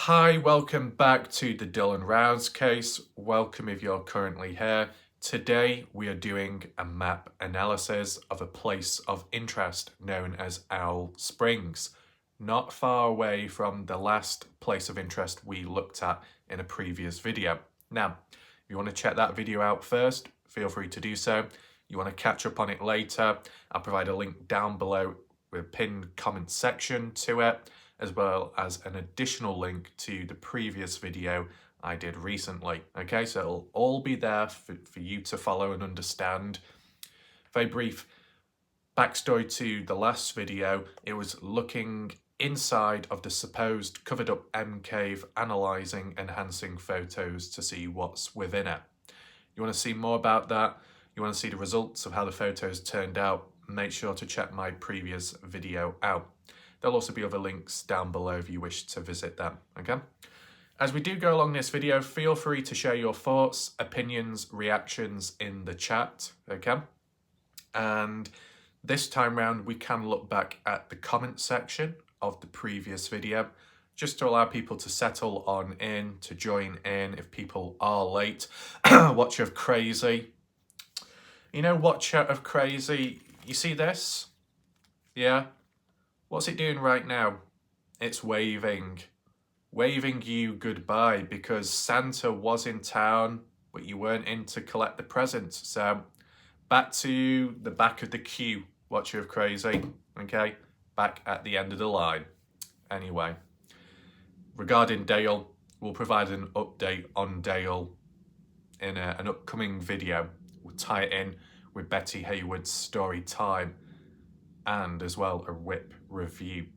Hi, welcome back to the Dylan Rouse case. Welcome if you're currently here. Today we are doing a map analysis of a place of interest known as Owl Springs, not far away from the last place of interest we looked at in a previous video. Now, if you want to check that video out first, feel free to do so. You want to catch up on it later, I'll provide a link down below with a pinned comment section to it, as well as an additional link to the previous video I did recently. Okay, so it'll all be there for you to follow and understand. Very brief backstory to the last video. It was looking inside of the supposed covered up M cave, analysing, enhancing photos to see what's within it. You want to see more about that? You want to see the results of how the photos turned out? Make sure to check my previous video out. There'll also be other links down below if you wish to visit them, okay? As we do go along this video, feel free to share your thoughts, opinions, reactions in the chat, okay? And this time round, we can look back at the comment section of the previous video, just to allow people to settle on in, to join in if people are late. Watch of Crazy. You know, Watch Out of Crazy, you see this? Yeah? What's it doing right now? It's waving. Waving you goodbye because Santa was in town, but you weren't in to collect the presents. So back to the back of the queue, Watcher of Crazy, okay? Back at the end of the line. Anyway, regarding Dale, we'll provide an update on Dale in an upcoming video. We'll tie it in with Betty Hayward's story time and as well a whip review.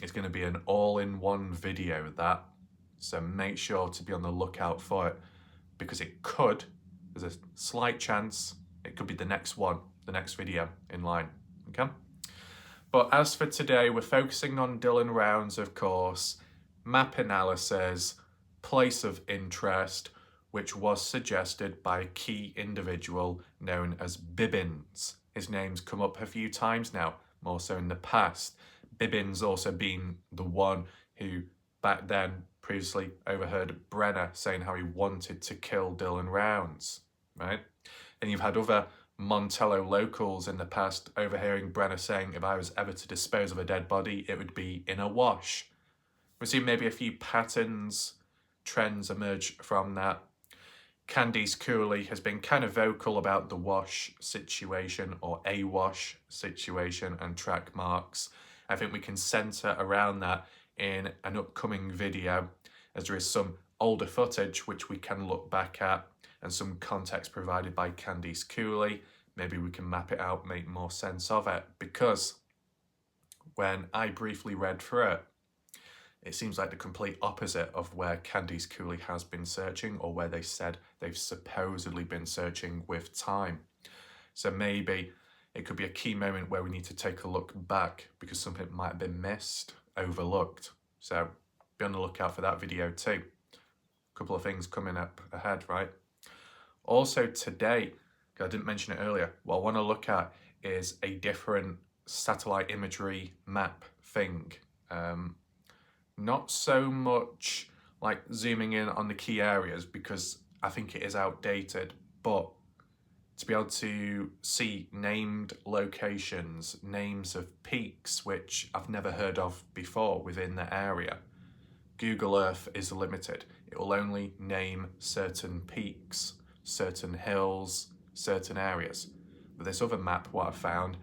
It's going to be an all-in-one video, that, so make sure to be on the lookout for it because it could, there's a slight chance, it could be the next one, the next video in line, okay? But as for today, we're focusing on Dylan Rounds, of course, map analysis, place of interest, which was suggested by a key individual known as Bibbins. His name's come up a few times now, more so in the past. Bibbins also being the one who back then previously overheard Brenner saying how he wanted to kill Dylan Rounds, right? And you've had other Montello locals in the past overhearing Brenner saying if I was ever to dispose of a dead body, it would be in a wash. We've seen maybe a few patterns, trends emerge from that. Candice Cooley has been kind of vocal about the wash situation or a wash situation and track marks. I think we can centre around that in an upcoming video as there is some older footage which we can look back at and some context provided by Candice Cooley. Maybe we can map it out, make more sense of it, because when I briefly read through it, it seems like the complete opposite of where Candice Cooley has been searching or where they said they've supposedly been searching with time. So maybe it could be a key moment where we need to take a look back because something might have been missed, overlooked. So be on the lookout for that video too. A couple of things coming up ahead, right? Also today, I didn't mention it earlier, what I want to look at is a different satellite imagery map thing. Not so much like zooming in on the key areas because I think it is outdated, but to be able to see named locations, names of peaks, which I've never heard of before within the area. Google Earth is limited. It will only name certain peaks, certain hills, certain areas. But this other map, what I found,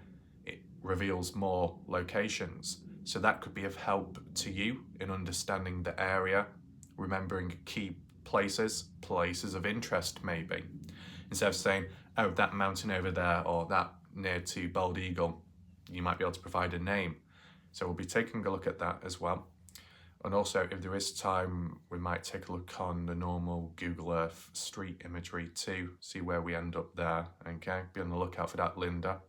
it reveals more locations. So that could be of help to you in understanding the area, remembering key places of interest maybe. Instead of saying, oh, that mountain over there or that near to Bald Eagle, you might be able to provide a name. So we'll be taking a look at that as well. And also, if there is time, we might take a look on the normal Google Earth street imagery too, see where we end up there, okay? Be on the lookout for that, Linda.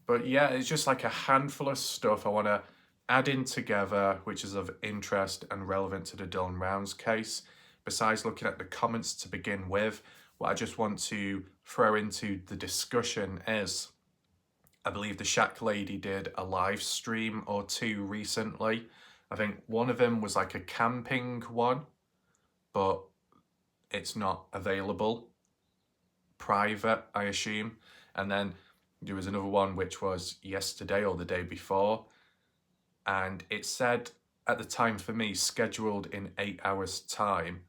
But yeah, it's just like a handful of stuff I want to add in together, which is of interest and relevant to the Dylan Rounds case. Besides looking at the comments to begin with, what I just want to throw into the discussion is, I believe the Shack Lady did a live stream or two recently, I think one of them was like a camping one, but it's not available. Private, I assume. And then there was another one which was yesterday or the day before. And it said at the time for me, scheduled in 8 hours time.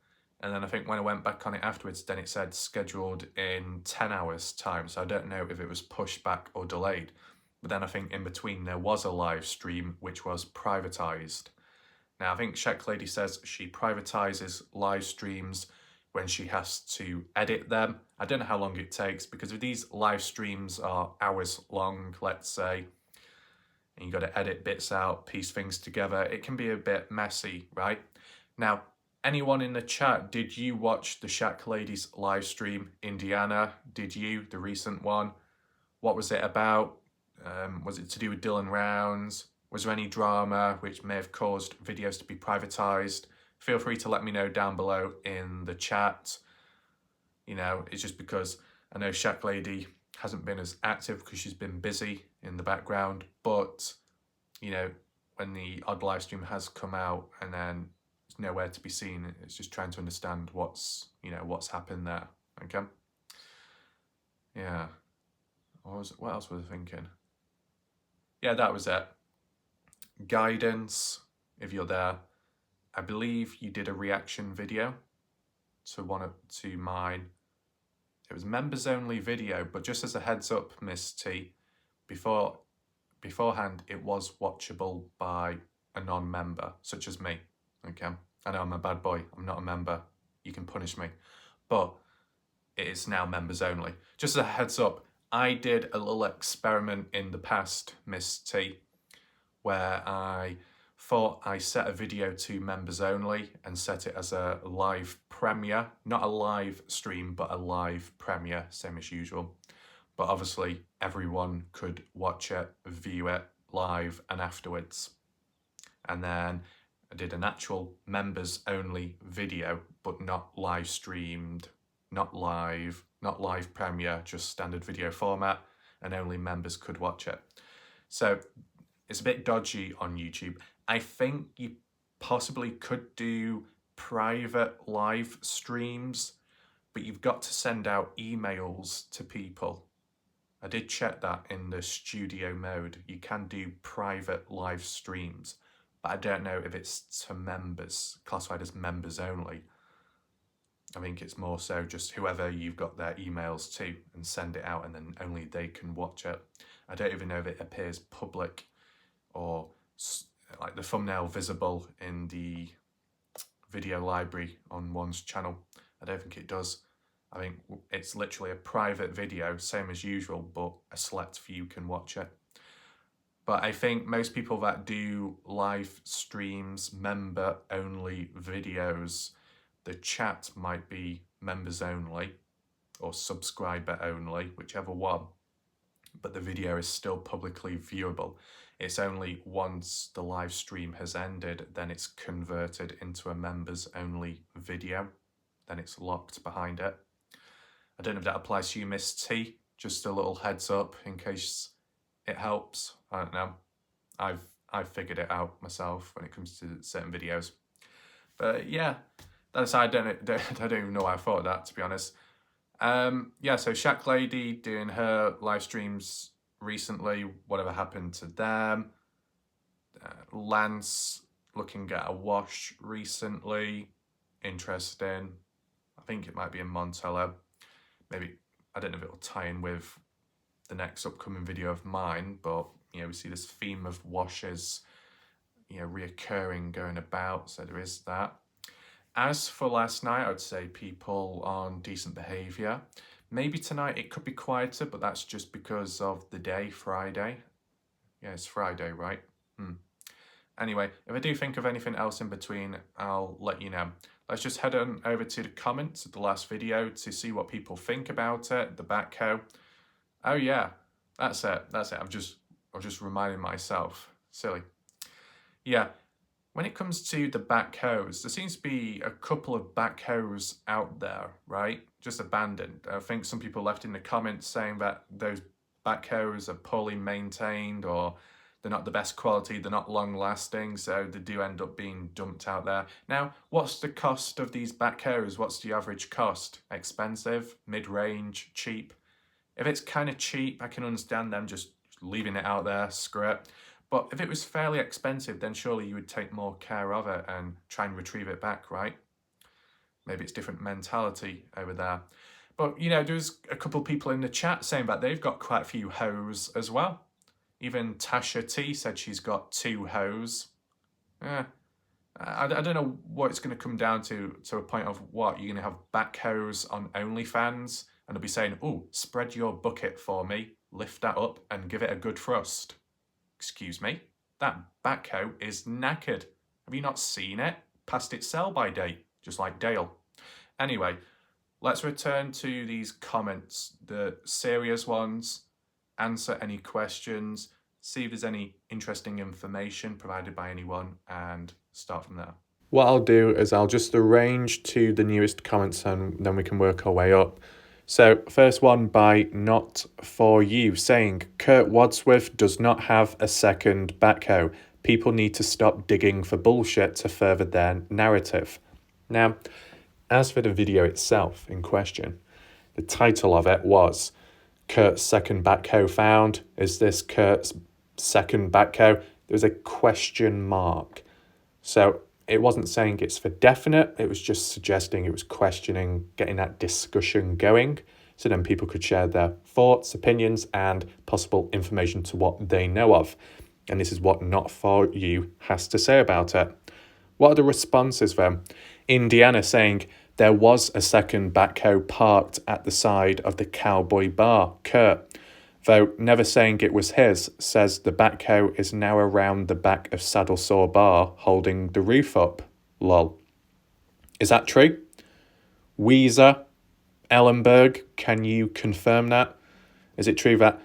And then I think when I went back on it afterwards, then it said scheduled in 10 hours time. So I don't know if it was pushed back or delayed. But then I think in between there was a live stream which was privatized. Now I think Shack Lady says she privatizes live streams when she has to edit them. I don't know how long it takes, because if these live streams are hours long, let's say, and you got to edit bits out, piece things together, it can be a bit messy, right? Now, anyone in the chat, did you watch the Shack Ladies live stream, Indiana? Did you, the recent one? What was it about? Was it to do with Dylan Rounds? Was there any drama which may have caused videos to be privatized? Feel free to let me know down below in the chat. You know, it's just because I know Shack Lady hasn't been as active because she's been busy in the background, but you know, when the odd live stream has come out and then it's nowhere to be seen, it's just trying to understand what's happened there. Okay. Yeah. What else was I thinking? Yeah, that was it. Guidance, if you're there. I believe you did a reaction video to mine. It was members only video, but just as a heads up, Miss T, beforehand it was watchable by a non-member, such as me. Okay, I know I'm a bad boy, I'm not a member, you can punish me, but it is now members only. Just as a heads up, I did a little experiment in the past, Miss T, where I thought I set a video to members only and set it as a live premiere, not a live stream, but a live premiere, same as usual. But obviously everyone could watch it, view it live and afterwards. And then I did an actual members only video, but not live streamed, not live premiere, just standard video format, and only members could watch it. So it's a bit dodgy on YouTube. I think you possibly could do private live streams, but you've got to send out emails to people. I did check that in the studio mode. You can do private live streams, but I don't know if it's to members, classified as members only. I think it's more so just whoever you've got their emails to and send it out, and then only they can watch it. I don't even know if it appears public or like the thumbnail visible in the video library on one's channel. I don't think it does. I think it's literally a private video, same as usual, but a select few can watch it. But I think most people that do live streams, member only videos, the chat might be members only or subscriber only, whichever one, but the video is still publicly viewable. It's only once the live stream has ended, then it's converted into a members only video, then it's locked behind it. I don't know if that applies to you, Miss T, just a little heads up in case it helps. I don't know. I've figured it out myself when it comes to certain videos. But yeah, that's I don't even know why I thought of that, to be honest. Yeah, so Shack Lady doing her live streams recently, whatever happened to them. Lance looking at a wash recently, interesting. I think it might be in Montello. Maybe, I don't know if it'll tie in with the next upcoming video of mine, but you know, we see this theme of washes, you know, reoccurring, going about, so there is that. As for last night, I would say people on decent behaviour. Maybe tonight it could be quieter, but that's just because of the day, Friday. Yeah, it's Friday, right? Anyway, if I do think of anything else in between, I'll let you know. Let's just head on over to the comments of the last video to see what people think about it, the backhoe. Oh yeah, that's it. I'm just reminding myself. Silly. Yeah. When it comes to the backhoes, there seems to be a couple of backhoes out there, right? Just abandoned. I think some people left in the comments saying that those backhoes are poorly maintained or They're not the best quality, they're not long lasting, so they do end up being dumped out there. Now, what's the cost of these backhoes? What's the average cost? Expensive, mid-range, cheap? If it's kind of cheap, I can understand them just leaving it out there, screw it. But if it was fairly expensive, then surely you would take more care of it and try and retrieve it back, right? Maybe it's different mentality over there. But, there's a couple of people in the chat saying that they've got quite a few hoes as well. Even Tasha T said she's got 2 hoes. I don't know what it's going to come down to a point of what? You're going to have backhoes on OnlyFans and they'll be saying, oh, spread your bucket for me, lift that up and give it a good thrust. Excuse me, that backhoe is knackered. Have you not seen it? Past its sell-by date, just like Dale. Anyway, let's return to these comments, the serious ones, answer any questions, see if there's any interesting information provided by anyone, and start from there. What I'll do is I'll just arrange to the newest comments and then we can work our way up. So, first one by Not For You, saying, Kurt Wadsworth does not have a second backhoe. People need to stop digging for bullshit to further their narrative. Now, as for the video itself in question, the title of it was Kurt's second backhoe found. Is this Kurt's second backhoe? There was a question mark. So it wasn't saying it's for definite. It was just suggesting it was questioning, getting that discussion going. So then people could share their thoughts, opinions, and possible information to what they know of. And this is what Not For You has to say about it. What are the responses then? Indiana saying, there was a second backhoe parked at the side of the Cowboy Bar. Kurt, though never saying it was his, says the backhoe is now around the back of Saddle Sore Bar holding the roof up. Lol. Is that true? Weezer, Ellenberg, can you confirm that? Is it true that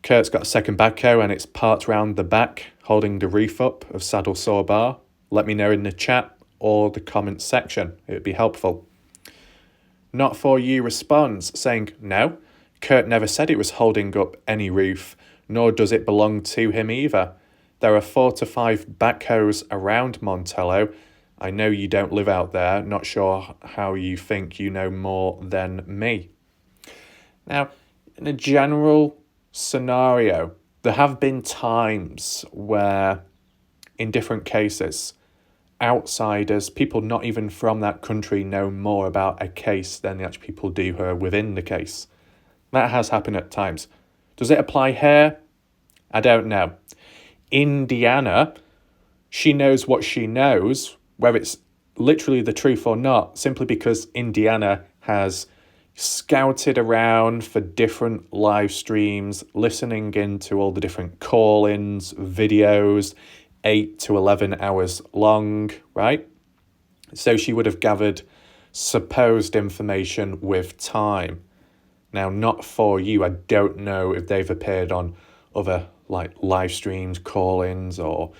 Kurt's got a second backhoe and it's parked round the back holding the roof up of Saddle Sore Bar? Let me know in the chat or the comments section. It would be helpful. Not For You responds saying, no, Kurt never said it was holding up any roof, nor does it belong to him either. There are 4 to 5 backhoes around Montello. I know you don't live out there, not sure how you think you know more than me. Now, in a general scenario, there have been times where, in different cases, outsiders, people not even from that country, know more about a case than the actual people do who are within the case. That has happened at times. Does it apply here? I don't know. Indiana, she knows what she knows, whether it's literally the truth or not, simply because Indiana has scouted around for different live streams, listening into all the different call-ins, videos, 8 to 11 hours long, right? So she would have gathered supposed information with time. Now, Not For You, I don't know if they've appeared on other like live streams, call-ins, or,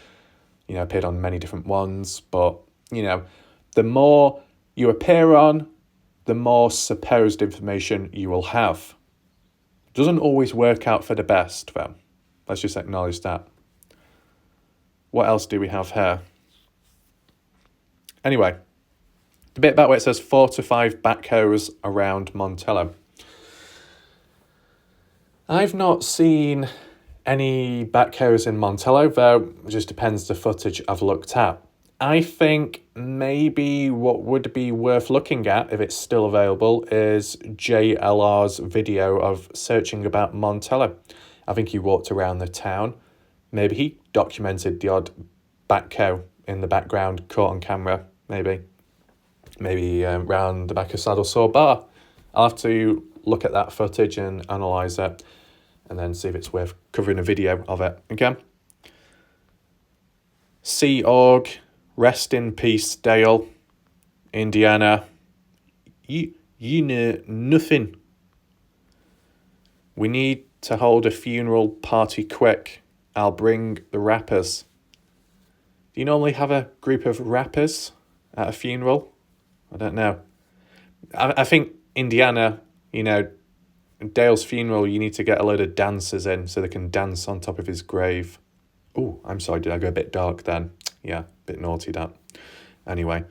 appeared on many different ones. But, the more you appear on, the more supposed information you will have. Doesn't always work out for the best, though. Let's just acknowledge that. What else do we have here? Anyway, the bit about where it says 4 to 5 backhoes around Montello. I've not seen any backhoes in Montello, though it just depends the footage I've looked at. I think maybe what would be worth looking at, if it's still available, is JLR's video of searching about Montello. I think he walked around the town. Maybe he documented the odd backhoe in the background, caught on camera, maybe. Maybe round the back of Saddle Sore Bar. I'll have to look at that footage and analyse it, and then see if it's worth covering a video of it. Okay? Sea Org, rest in peace, Dale. Indiana, you know nothing. We need to hold a funeral party quick. I'll bring the rappers. Do you normally have a group of rappers at a funeral? I don't know. I think Indiana, Dale's funeral, you need to get a load of dancers in so they can dance on top of his grave. Oh, I'm sorry, did I go a bit dark then? Yeah, a bit naughty that. Anyway,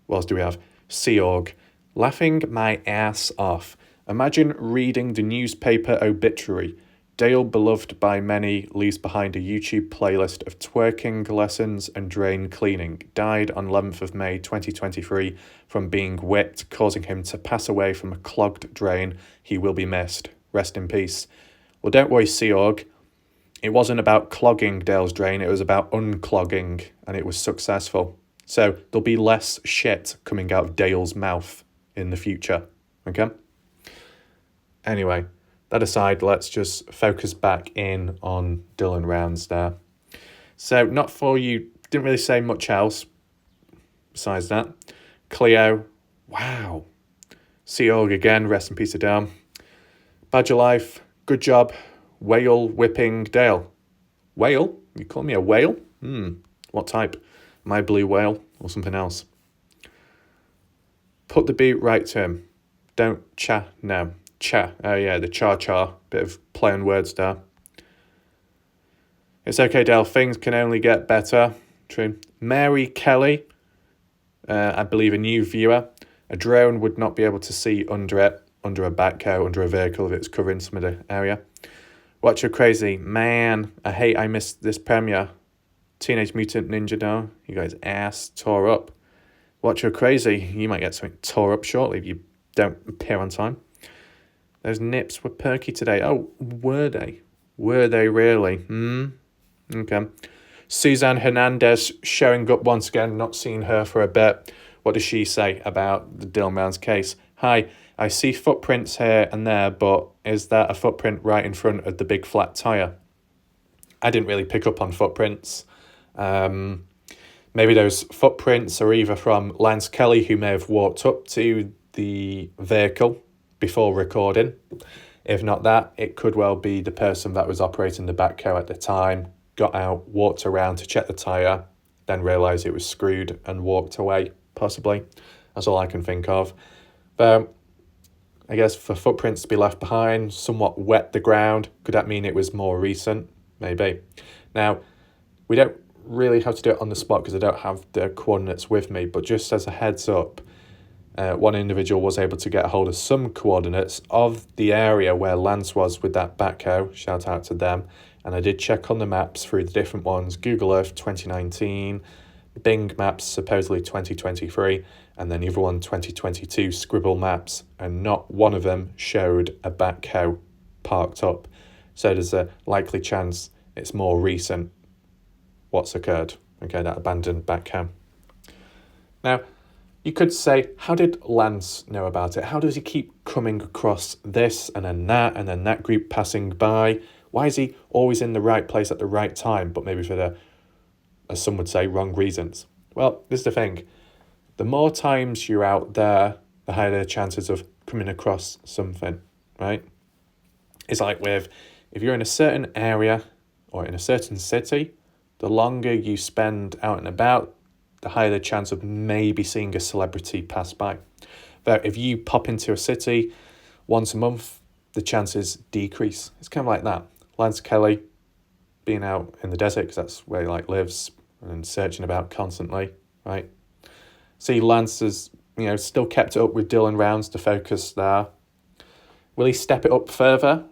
what else do we have? Sea Org. Laughing my ass off. Imagine reading the newspaper obituary. Dale, beloved by many, leaves behind a YouTube playlist of twerking lessons and drain cleaning. Died on 11th of May 2023 from being whipped, causing him to pass away from a clogged drain. He will be missed. Rest in peace. Well, don't worry, Sea Org. It wasn't about clogging Dale's drain, it was about unclogging, and it was successful. So there'll be less shit coming out of Dale's mouth in the future, okay? Anyway, that aside, let's just focus back in on Dylan Rounds there. So not for you, didn't really say much else besides that. Cleo, wow. Sea Org again, rest in peace of Dale. Badger Life, good job. Whale whipping Dale. Whale? You call me a whale? What type? Am I a blue whale or something else? Put the beat right to him. Don't cha, no. Cha. Oh yeah, the cha-cha. Bit of play on words there. It's okay, Dale. Things can only get better. True. Mary Kelly, I believe a new viewer. A drone would not be able to see under it, under a backhoe, under a vehicle if it's covering some of the area. Watch Your Crazy. Man, I missed this premiere. Teenage Mutant Ninja No. You guys' ass tore up. Watch Your Crazy. You might get something tore up shortly if you don't appear on time. Those nips were perky today. Oh, were they? Were they really? Okay. Suzanne Hernandez showing up once again. Not seen her for a bit. What does she say about the Dylan Rounds case? Hi, I see footprints here and there, but is that a footprint right in front of the big flat tyre? I didn't really pick up on footprints. Maybe those footprints are either from Lance Kelly, who may have walked up to the vehicle before recording. If not that, it could well be the person that was operating the backhoe at the time, got out, walked around to check the tyre, then realised it was screwed and walked away, possibly. That's all I can think of. But I guess for footprints to be left behind, somewhat wet the ground, could that mean it was more recent? Maybe. Now, we don't really have to do it on the spot because I don't have the coordinates with me, but just as a heads up, one individual was able to get a hold of some coordinates of the area where Lance was with that backhoe. Shout out to them. And I did check on the maps through the different ones. Google Earth 2019, Bing Maps supposedly 2023, and then the other one 2022 Scribble Maps, and not one of them showed a backhoe parked up. So there's a likely chance it's more recent what's occurred. Okay, that abandoned backhoe. Now, you could say, how did Lance know about it? How does he keep coming across this and then that group passing by? Why is he always in the right place at the right time, but maybe for the, as some would say, wrong reasons? Well, this is the thing. The more times you're out there, the higher the chances of coming across something, right? It's like with, if you're in a certain area or in a certain city, the longer you spend out and about, the higher the chance of maybe seeing a celebrity pass by. But if you pop into a city once a month, the chances decrease. It's kind of like that. Lance Kelly being out in the desert, because that's where he lives, and searching about constantly, right? See, Lance has, still kept it up with Dylan Rounds to focus there. Will he step it up further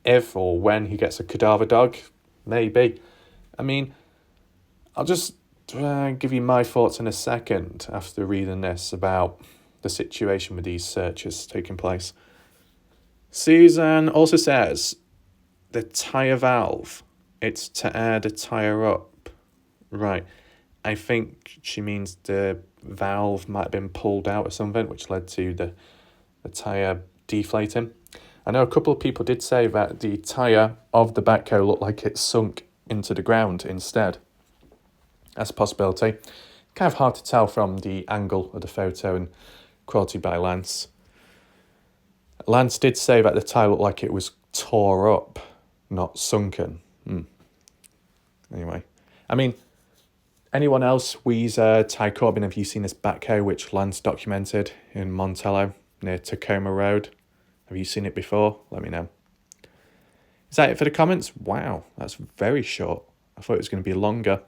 if or when he gets a cadaver dog? Maybe. I mean, I'll just give you my thoughts in a second after reading this about the situation with these searches taking place. Susan also says the tyre valve, it's to air the tyre up. Right. I think she means the valve might have been pulled out or something, which led to the tyre deflating. I know a couple of people did say that the tyre of the backhoe looked like it sunk into the ground instead. That's a possibility. Kind of hard to tell from the angle of the photo and quality by Lance. Lance did say that the tyre looked like it was tore up, not sunken. Anyway, I mean, anyone else? Weezer, Ty Corbin, have you seen this backhoe which Lance documented in Montello near Tacoma Road? Have you seen it before? Let me know. Is that it for the comments? Wow, that's very short. I thought it was going to be longer.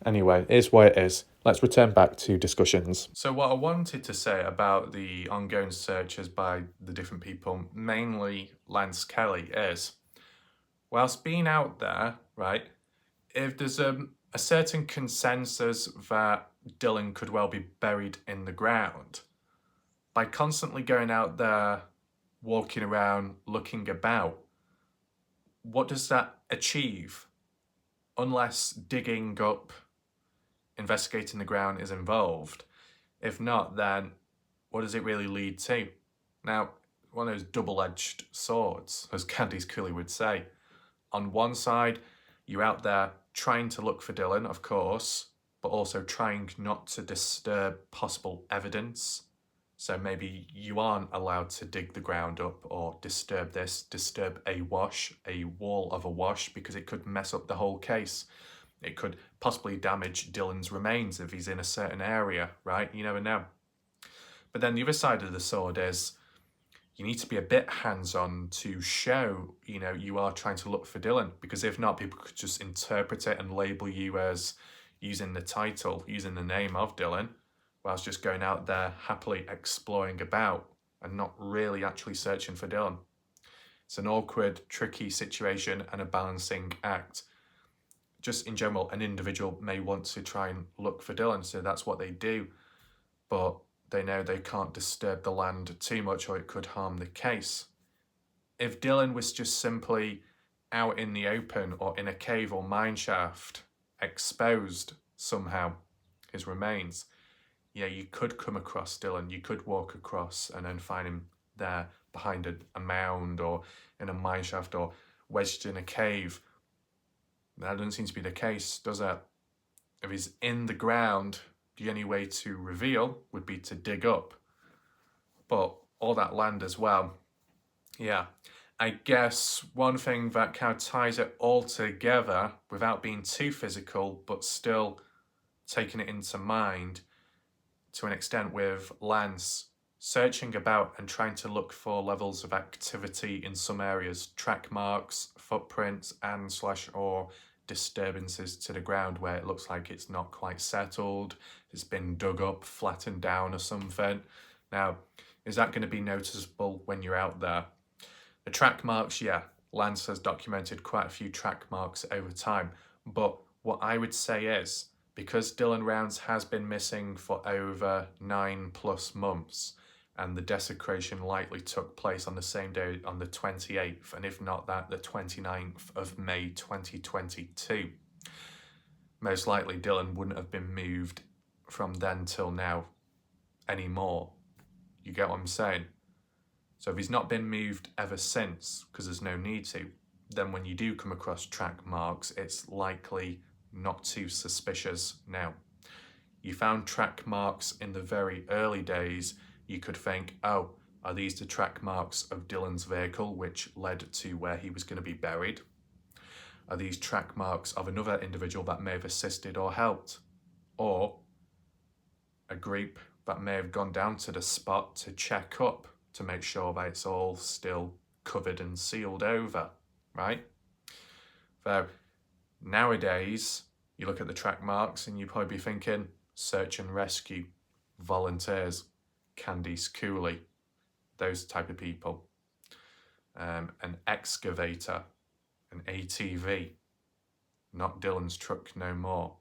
Anyway, it is what it is. Let's return back to discussions. So what I wanted to say about the ongoing searches by the different people, mainly Lance Kelly, is whilst being out there, right, if there's a certain consensus that Dylan could well be buried in the ground, by constantly going out there, walking around, looking about, what does that achieve? Unless digging up, investigating the ground is involved. If not, then what does it really lead to? Now, one of those double-edged swords, as Candice Cooley would say. On one side, you're out there trying to look for Dylan, of course, but also trying not to disturb possible evidence. So maybe you aren't allowed to dig the ground up or disturb a wall of a wash, because it could mess up the whole case. It could possibly damage Dylan's remains if he's in a certain area, right? You never know. But then the other side of the sword is you need to be a bit hands-on to show, you are trying to look for Dylan, because if not, people could just interpret it and label you as using the title, using the name of Dylan, whilst just going out there happily exploring about and not really actually searching for Dylan. It's an awkward, tricky situation and a balancing act. Just in general, an individual may want to try and look for Dylan, so that's what they do, but they know they can't disturb the land too much or it could harm the case. If Dylan was just simply out in the open or in a cave or mine shaft, exposed somehow, his remains, yeah, you could come across Dylan. You could walk across and then find him there behind a mound or in a mine shaft or wedged in a cave. That doesn't seem to be the case, does it? If he's in the ground, the only way to reveal would be to dig up. But all that land as well. Yeah, I guess one thing that kind of ties it all together without being too physical, but still taking it into mind to an extent, with Lance searching about and trying to look for levels of activity in some areas, track marks, footprints, or disturbances to the ground where it looks like it's not quite settled, it's been dug up, flattened down or something. Now, is that going to be noticeable when you're out there? The track marks, yeah, Lance has documented quite a few track marks over time, but what I would say is, because Dylan Rounds has been missing for over 9+ months, and the desecration likely took place on the same day, on the 28th, and if not that, the 29th of May 2022. Most likely Dylan wouldn't have been moved from then till now anymore. You get what I'm saying? So if he's not been moved ever since, because there's no need to, then when you do come across track marks, it's likely not too suspicious now. You found track marks in the very early days, you could think, oh, are these the track marks of Dylan's vehicle which led to where he was going to be buried? Are these track marks of another individual that may have assisted or helped? Or a group that may have gone down to the spot to check up to make sure that it's all still covered and sealed over, right? So nowadays, you look at the track marks and you probably be thinking search and rescue, volunteers, Candice Cooley, those type of people. An excavator, an ATV, not Dylan's truck no more,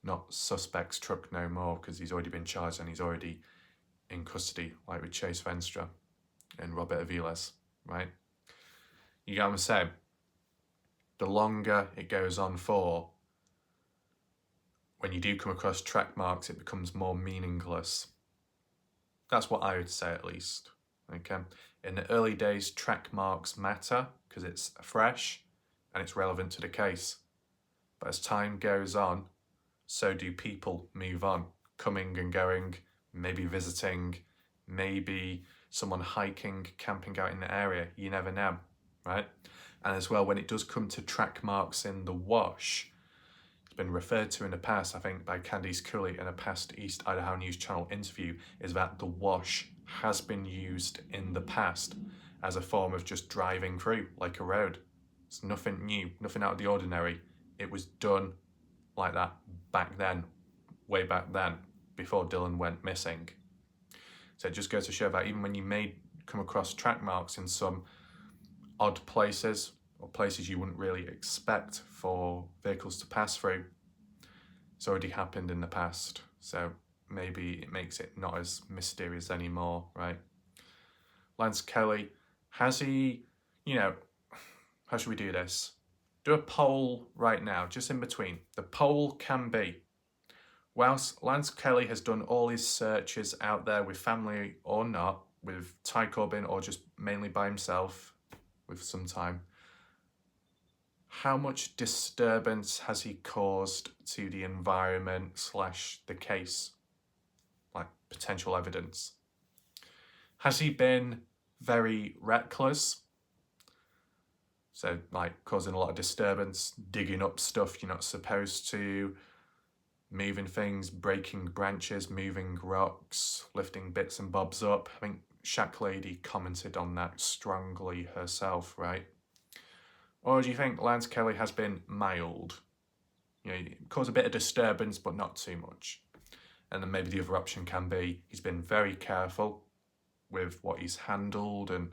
not suspect's truck no more, because he's already been charged and he's already in custody, like with Chase Venstra and Robert Aviles, right? You get what I'm saying? The longer it goes on for, when you do come across track marks, it becomes more meaningless. That's what I would say, at least. Okay. In the early days, track marks matter because it's fresh and it's relevant to the case. But as time goes on, so do people move on, coming and going, maybe visiting, maybe someone hiking, camping out in the area. You never know, right? And as well, when it does come to track marks in the wash, it's been referred to in the past, I think, by Candice Cooley in a past East Idaho News Channel interview, is that the wash has been used in the past as a form of just driving through, like a road. It's nothing new, nothing out of the ordinary. it was done like that back then, way back then, before Dylan went missing. So it just goes to show that even when you may come across track marks in some odd places, or places you wouldn't really expect for vehicles to pass through, it's already happened in the past. So maybe it makes it not as mysterious anymore, right? Lance Kelly, has he, how should we do this? Do a poll right now, just in between. The poll can be, whilst Lance Kelly has done all his searches out there with family or not, with Ty Corbin or just mainly by himself with some time, how much disturbance has he caused to the environment / the case? Like potential evidence. Has he been very reckless? So like causing a lot of disturbance, digging up stuff you're not supposed to, moving things, breaking branches, moving rocks, lifting bits and bobs up. I think Shack Lady commented on that strongly herself, right? Or do you think Lance Kelly has been mild? Cause a bit of disturbance, but not too much. And then maybe the other option can be he's been very careful with what he's handled and,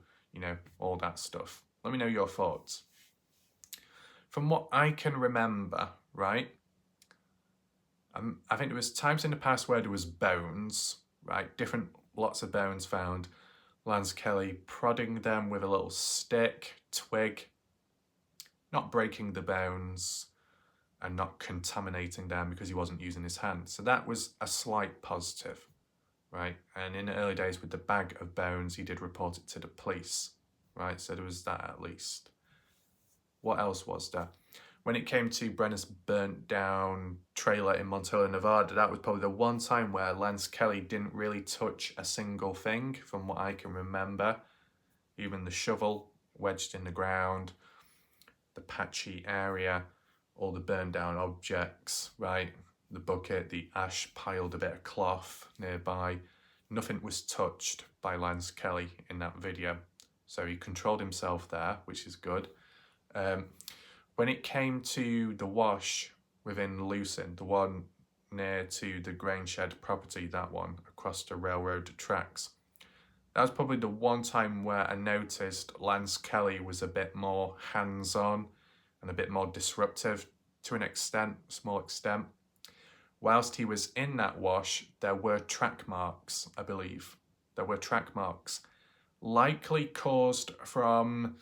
all that stuff. Let me know your thoughts. From what I can remember, right, I think there was times in the past where there was bones, right, lots of bones found. Lance Kelly prodding them with a little stick, twig, not breaking the bones and not contaminating them because he wasn't using his hands. So that was a slight positive, right? And in the early days with the bag of bones, he did report it to the police, right? So there was that at least. What else was there? When it came to Brenner's burnt down trailer in Montello, Nevada, that was probably the one time where Lance Kelly didn't really touch a single thing from what I can remember. Even the shovel wedged in the ground, the patchy area, all the burned down objects, right? The bucket, the ash piled a bit of cloth nearby. Nothing was touched by Lance Kelly in that video. So he controlled himself there, which is good. When it came to the wash within Lucin, the one near to the grain shed property, that one across the railroad tracks, that was probably the one time where I noticed Lance Kelly was a bit more hands-on and a bit more disruptive to an extent, small extent. Whilst he was in that wash, there were track marks, I believe. There were track marks, likely caused from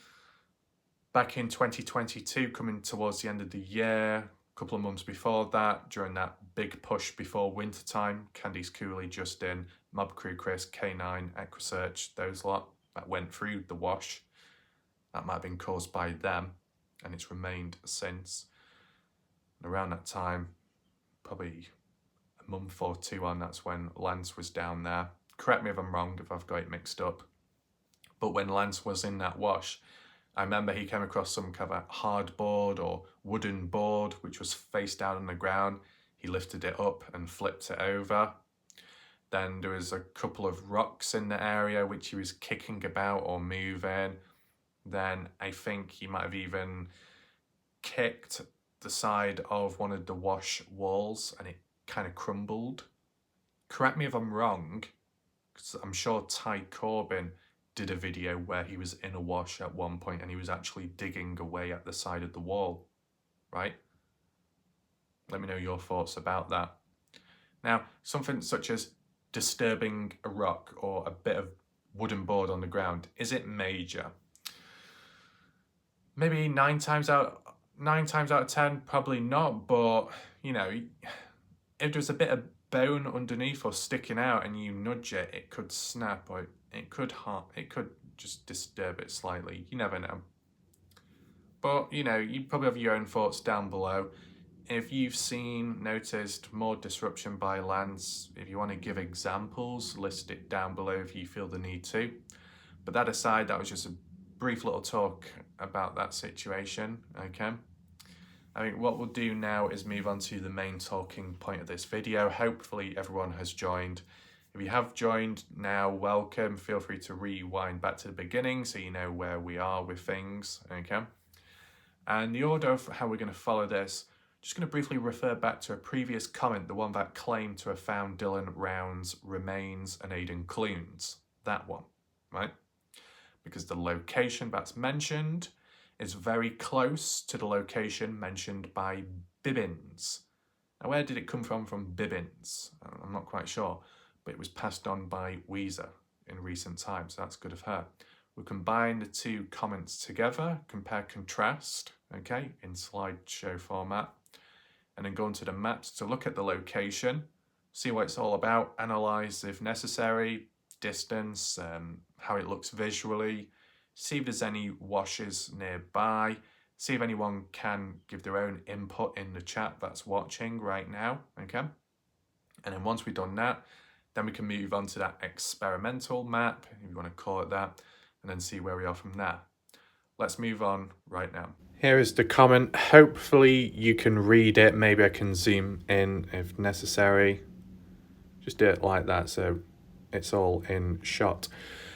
back in 2022, coming towards the end of the year, a couple of months before that, during that big push before wintertime, Candice Cooley, Justin, Mob Crew Chris, K9, Equisearch, those lot that went through the wash. That might have been caused by them, and it's remained since. And around that time, probably a month or two on, that's when Lance was down there. Correct me if I'm wrong, if I've got it mixed up. But when Lance was in that wash, I remember he came across some kind of hardboard or wooden board, which was face down on the ground. He lifted it up and flipped it over. Then there was a couple of rocks in the area, which he was kicking about or moving. Then I think he might have even kicked the side of one of the wash walls and it kind of crumbled. Correct me if I'm wrong, because I'm sure Ty Corbin did a video where he was in a wash at one point and he was actually digging away at the side of the wall, right? Let me know your thoughts about that. Now, something such as disturbing a rock or a bit of wooden board on the ground, is it major? Maybe 9 times out of 10, probably not, but if there's a bit of bone underneath or sticking out and you nudge it, it could snap or it could just disturb it slightly. You never know. But, you probably have your own thoughts down below. If you've noticed more disruption by Lance, if you want to give examples, list it down below if you feel the need to. But that aside, that was just a brief little talk about that situation, okay? I think what we'll do now is move on to the main talking point of this video. Hopefully everyone has joined. If you have joined now, welcome. Feel free to rewind back to the beginning so you know where we are with things, okay? And the order of how we're going to follow this, Just going to briefly refer back to a previous comment, the one that claimed to have found Dylan Round's remains and Aidan Clunes. That one, right? Because the location that's mentioned is very close to the location mentioned by Bibbins. Now, where did it come from Bibbins? I'm not quite sure, but it was passed on by Weezer in recent times. So that's good of her. We'll combine the two comments together, compare, contrast, okay, in slideshow format, and then go into the maps to look at the location, see what it's all about, analyze if necessary, distance, how it looks visually, see if there's any washes nearby, see if anyone can give their own input in the chat that's watching right now, okay? And then once we've done that, then we can move on to that experimental map, if you want to call it that, and then see where we are from there. Let's move on right now. Here is the comment. Hopefully you can read it. Maybe I can zoom in if necessary. Just do it like that so it's all in shot.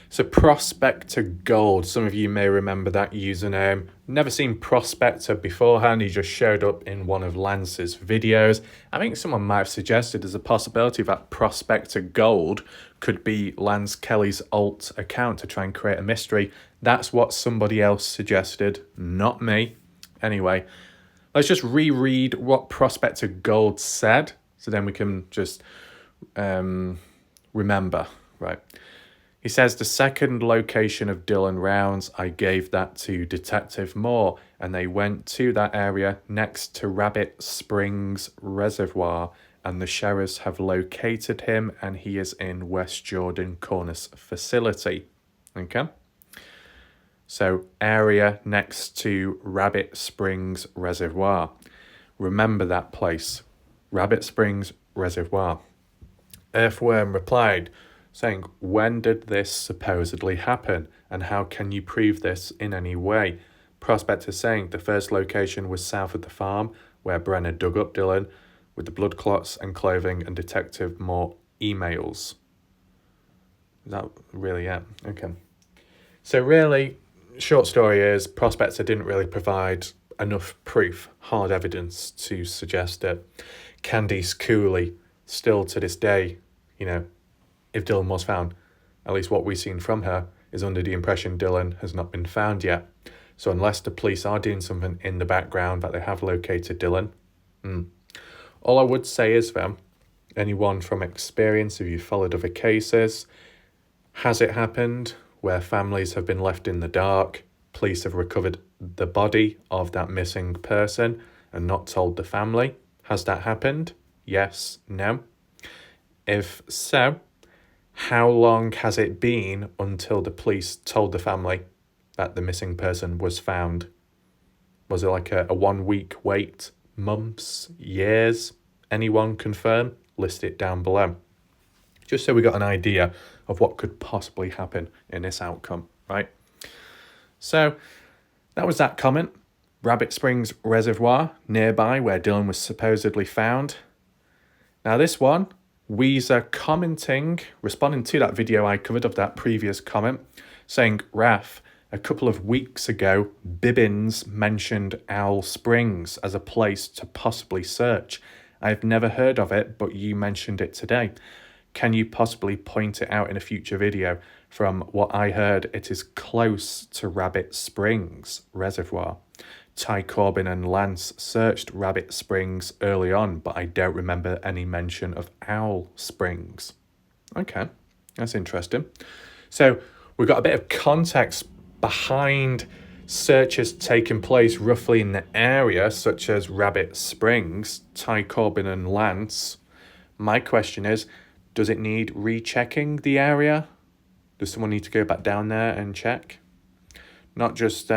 So Prospector Gold, some of you may remember that username. Never seen Prospector beforehand, he just showed up in one of Lance's videos. I think someone might have suggested there's a possibility that Prospector Gold could be Lance Kelly's alt account to try and create a mystery. That's what somebody else suggested, not me. Anyway, let's just reread what Prospector Gold said, so then we can just remember, right? He says, the second location of Dylan Rounds, I gave that to Detective Moore, and they went to that area next to Rabbit Springs Reservoir, and the sheriffs have located him, and he is in West Jordan Corners facility. Okay? So, area next to Rabbit Springs Reservoir. Remember that place. Rabbit Springs Reservoir. Earthworm replied, saying, when did this supposedly happen, and how can you prove this in any way? Prospector saying the first location was south of the farm, where Brenner dug up Dylan, with the blood clots and clothing and Detective Moore emails. Is that really it? Okay. So really, short story is, Prospector didn't really provide enough proof, hard evidence to suggest that Candice Cooley, still to this day, you know, if Dylan was found, at least what we've seen from her is under the impression Dylan has not been found yet. So unless the police are doing something in the background that they have located Dylan, all I would say is, though, anyone from experience, if you've followed other cases, has it happened where families have been left in the dark, police have recovered the body of that missing person and not told the family? Has that happened? Yes, no. If so, how long has it been until the police told the family that the missing person was found? Was it like a 1 week wait? Months? Years? Anyone confirm? List it down below. Just so we got an idea of what could possibly happen in this outcome, right? So that was that comment. Rabbit Springs Reservoir, nearby where Dylan was supposedly found. Now this one, Weezer commenting, responding to that video I covered of that previous comment, saying, Raf, a couple of weeks ago, Bibbins mentioned Owl Springs as a place to possibly search. I've never heard of it, but you mentioned it today. Can you possibly point it out in a future video? From what I heard, it is close to Rabbit Springs Reservoir. Ty Corbin and Lance searched Rabbit Springs early on, but I don't remember any mention of Owl Springs. Okay, that's interesting. So we've got a bit of context behind searches taking place roughly in the area, such as Rabbit Springs, Ty Corbin and Lance. My question is, does it need rechecking the area? Does someone need to go back down there and check? Not just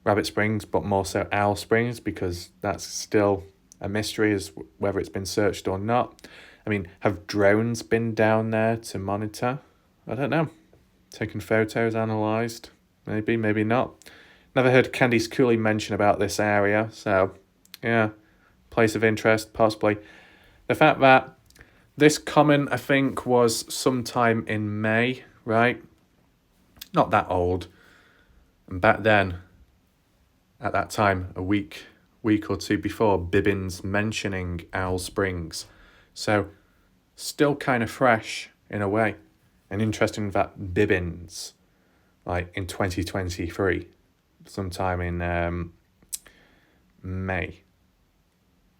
Rabbit Springs, but more so Owl Springs, because that's still a mystery as whether it's been searched or not. I mean, have drones been down there to monitor? I don't know. Taking photos, analysed? Maybe, maybe not. Never heard Candice Cooley mention about this area, so yeah, place of interest, possibly. The fact that this comment, I think, was sometime in May, right? Not that old. And back then, at that time, a week week or two before, Bibbins mentioning Owl Springs. So still kind of fresh in a way. And interesting that Bibbins, like in 2023, sometime in May.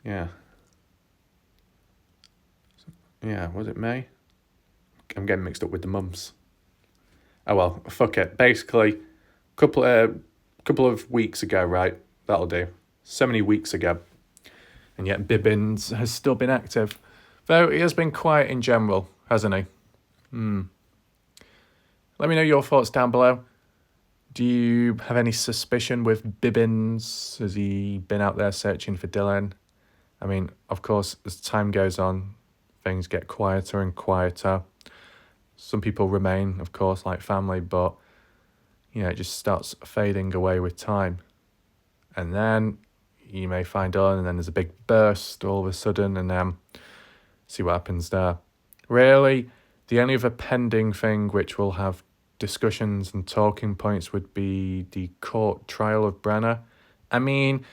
Yeah. Yeah, was it May? I'm getting mixed up with the months. Oh well, fuck it. Basically, couple of weeks ago, right? That'll do. So many weeks ago. And yet Bibbins has still been active. Though he has been quiet in general, hasn't he? Let me know your thoughts down below. Do you have any suspicion with Bibbins? Has he been out there searching for Dylan? I mean, of course, as time goes on, things get quieter and quieter. Some people remain, of course, like family, but, you know, it just starts fading away with time. And then you may find Dylan, and then there's a big burst all of a sudden, and see what happens there. Really, the only other pending thing which will have discussions and talking points would be the court trial of Brenner. I mean,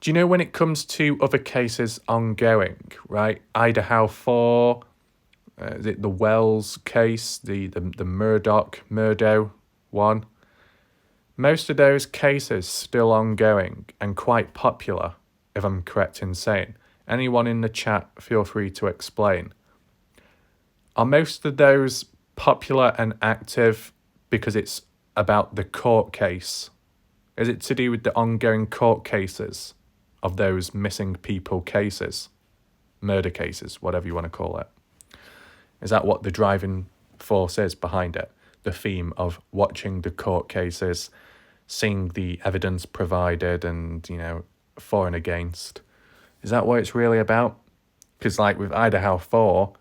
do you know when it comes to other cases ongoing, right? Idaho 4, is it the Wells case, the Murdo one? Most of those cases still ongoing and quite popular, if I'm correct in saying. Anyone in the chat, feel free to explain. Are most of those popular and active because it's about the court case? Is it to do with the ongoing court cases of those missing people cases? Murder cases, whatever you want to call it. Is that what the driving force is behind it? The theme of watching the court cases, seeing the evidence provided and, you know, for and against. Is that what it's really about? Because like with Idaho 4,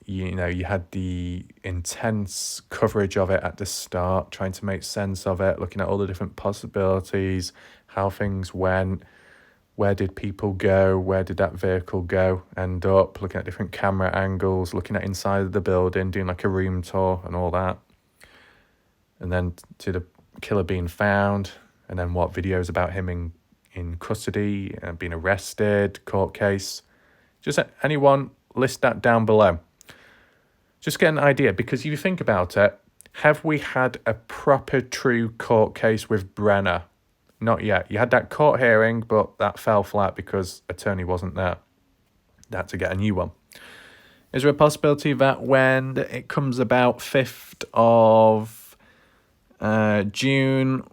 you know, you had the intense coverage of it at the start, trying to make sense of it, looking at all the different possibilities, how things went, where did people go, where did that vehicle go, end up, looking at different camera angles, looking at inside of the building, doing like a room tour and all that. And then to the killer being found, and then what videos about him in custody and being arrested, court case. Just anyone, list that down below. Just get an idea, because if you think about it, have we had a proper true court case with Brenner? Not yet. You had that court hearing, but that fell flat because attorney wasn't there. They had to get a new one. Is there a possibility that when it comes about 5th of June,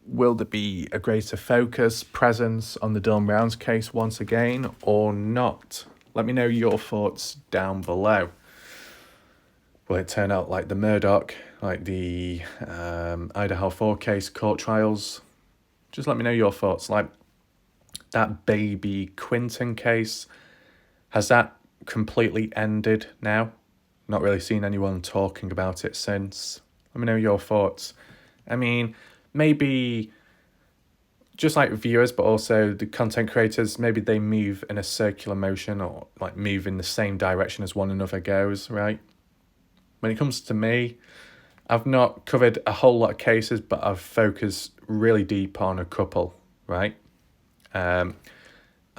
will there be a greater focus, presence on the Dylan Browns case once again, or not? Let me know your thoughts down below. Will it turn out like the Murdoch, like the Idaho 4 case court trials? Just let me know your thoughts. Like that baby Quinton case, has that completely ended now? Not really seen anyone talking about it since. Let me know your thoughts. I mean, maybe just like viewers, but also the content creators, maybe they move in a circular motion or like move in the same direction as one another goes, right? When it comes to me, I've not covered a whole lot of cases, but I've focused really deep on a couple, right? I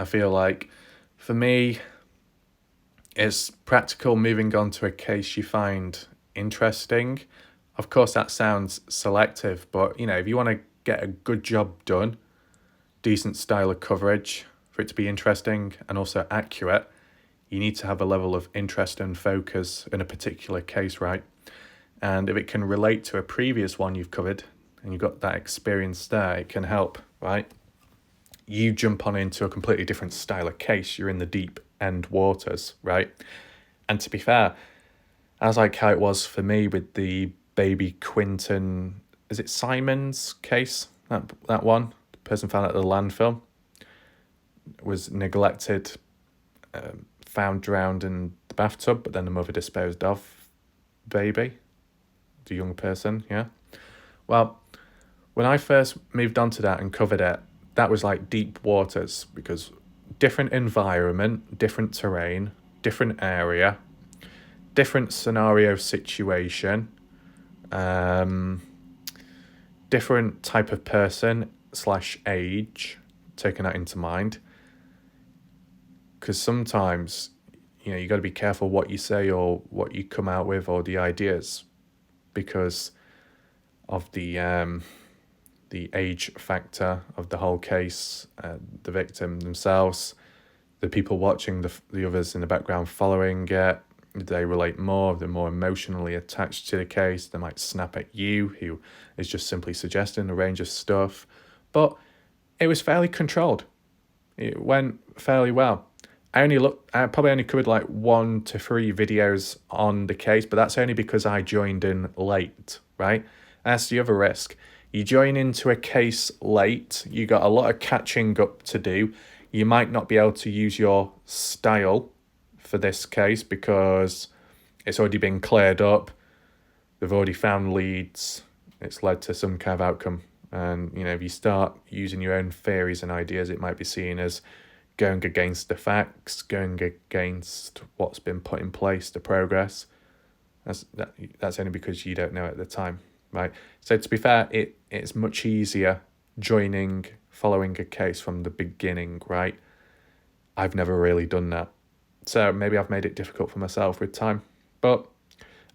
feel like for me, it's practical moving on to a case you find interesting. Of course, that sounds selective, but, you know, if you want to get a good job done, decent style of coverage, for it to be interesting and also accurate, you need to have a level of interest and focus in a particular case, right? And if it can relate to a previous one you've covered and you've got that experience there, it can help, right? You jump on into a completely different style of case. You're in the deep end waters, right? And to be fair, as like how it was for me with the baby Quinton, is it Simon's case? That one? The person found at the landfill was neglected, found drowned in the bathtub, but then the mother disposed of baby, the young person, yeah. Well, when I first moved on to that and covered it, that was like deep waters, because different environment, different terrain, different area, different scenario situation, different type of person / age, taken that into mind. Because sometimes, you got to be careful what you say or what you come out with or the ideas, because of the age factor of the whole case, the victim themselves, the people watching, the others in the background following it. They relate more, they're more emotionally attached to the case. They might snap at you, who is just simply suggesting a range of stuff. But it was fairly controlled. It went fairly well. I probably only covered like 1 to 3 videos on the case, but that's only because I joined in late, right? That's the other risk. You join into a case late, you got a lot of catching up to do. You might not be able to use your style for this case because it's already been cleared up. They've already found leads. It's led to some kind of outcome. And, if you start using your own theories and ideas, it might be seen as going against the facts, going against what's been put in place, the progress. That's only because you don't know at the time, right? So to be fair, it's much easier following a case from the beginning, right? I've never really done that. So maybe I've made it difficult for myself with time. But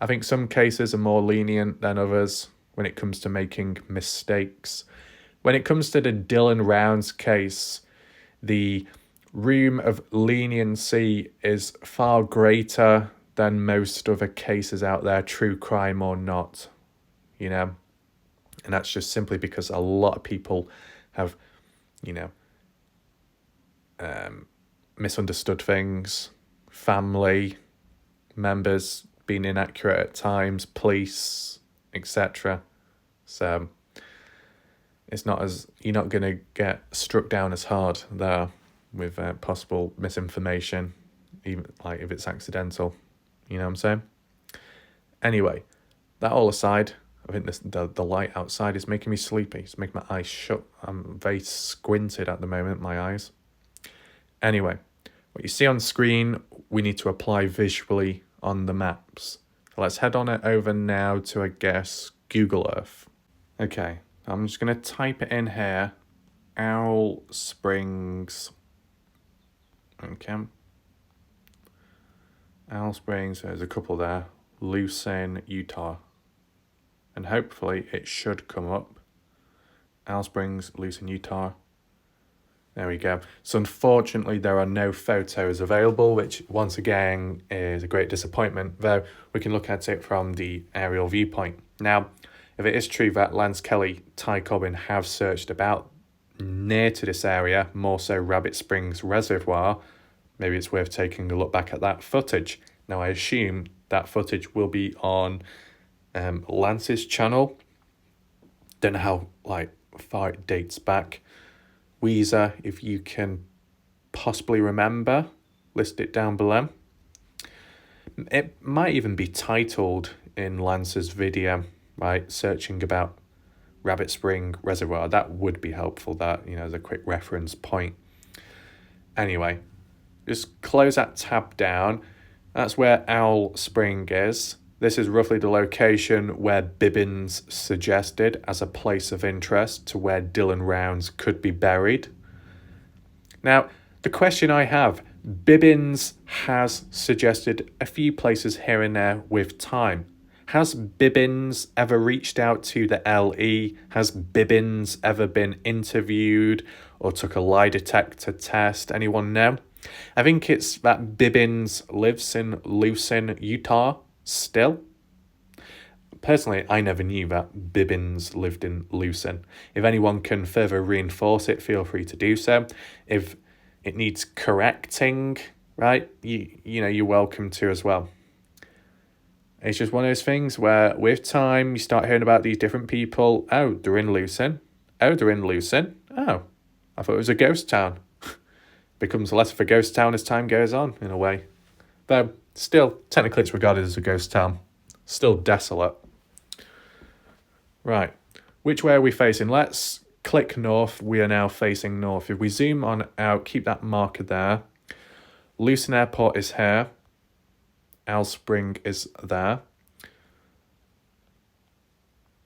I think some cases are more lenient than others when it comes to making mistakes. When it comes to the Dylan Rounds case, the room of leniency is far greater than most other cases out there, true crime or not, And that's just simply because a lot of people have, misunderstood things, family members being inaccurate at times, police, etc. So you're not going to get struck down as hard there with possible misinformation, even like if it's accidental. You know what I'm saying? Anyway, that all aside, I think the light outside is making me sleepy. It's making my eyes shut. I'm very squinted at the moment, my eyes. Anyway, what you see on screen, we need to apply visually on the maps. So let's head on it over now to, I guess, Google Earth. Okay, I'm just going to type it in here. Owl Springs. Okay. Owl Springs, there's a couple there. Lucin, Utah. And hopefully it should come up. Owl Springs, Lucin, Utah. There we go. So unfortunately, there are no photos available, which once again is a great disappointment, though we can look at it from the aerial viewpoint. Now, if it is true that Lance Kelly, Ty Cobbin have searched about near to this area, more so Rabbit Springs Reservoir, maybe it's worth taking a look back at that footage. Now, I assume that footage will be on Lance's channel. Don't know how far it dates back. Weezer, if you can possibly remember, list it down below. It might even be titled in Lance's video, right? Searching about Rabbit Spring Reservoir. That would be helpful, that, as a quick reference point. Anyway, just close that tab down. That's where Owl Spring is. This is roughly the location where Bibbins suggested as a place of interest to where Dylan Rounds could be buried. Now, the question I have, Bibbins has suggested a few places here and there with time. Has Bibbins ever reached out to the LE? Has Bibbins ever been interviewed or took a lie detector test? Anyone know? I think it's that Bibbins lives in Lucin, Utah. Still, personally, I never knew that Bibbins lived in Lucin. If anyone can further reinforce it, feel free to do so. If it needs correcting, right, you're welcome to as well. It's just one of those things where with time you start hearing about these different people. Oh, they're in Lucin. Oh, they're in Lucin. Oh, I thought it was a ghost town. Becomes less of a ghost town as time goes on, in a way. Though, still, technically it's regarded as a ghost town. Still desolate. Right. Which way are we facing? Let's click north. We are now facing north. If we zoom on out, keep that marker there. Lucin Airport is here. Owl Spring is there.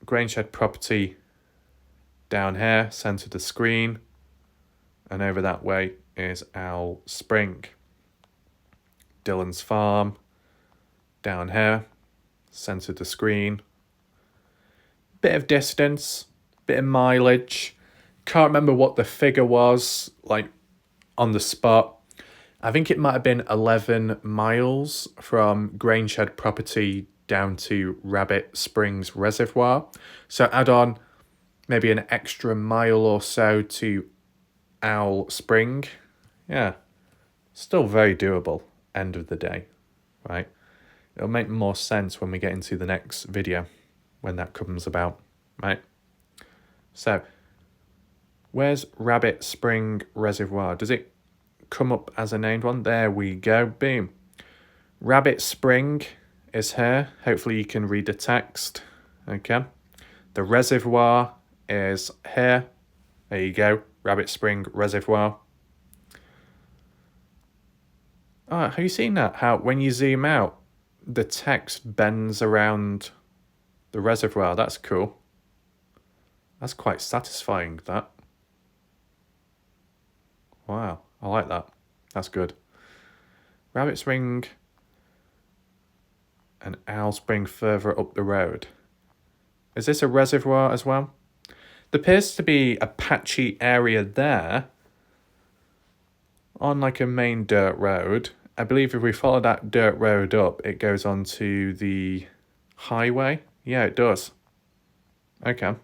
Grangeshed property down here, centre of the screen. and over that way is Owl Spring. Dylan's farm, down here, centre of the screen. Bit of distance, bit of mileage. Can't remember what the figure was, like, on the spot. I think it might have been 11 miles from Grangeshed property down to Rabbit Springs Reservoir. So add on maybe an extra mile or so to Owl Spring. Yeah, still very doable, end of the day, right? It'll make more sense when we get into the next video, when that comes about, right? So, where's Rabbit Spring Reservoir? Does it come up as a named one? There we go, boom. Rabbit Spring is here. Hopefully you can read the text, okay? The reservoir is here. There you go, Rabbit Spring Reservoir. Oh, have you seen that? How when you zoom out, the text bends around the reservoir. That's cool. That's quite satisfying, that. Wow, I like that. That's good. Rabbit Spring and Owl Spring further up the road. Is this a reservoir as well? There appears to be a patchy area there on like a main dirt road. I believe if we follow that dirt road up, it goes on to the highway. Yeah, it does. Okay.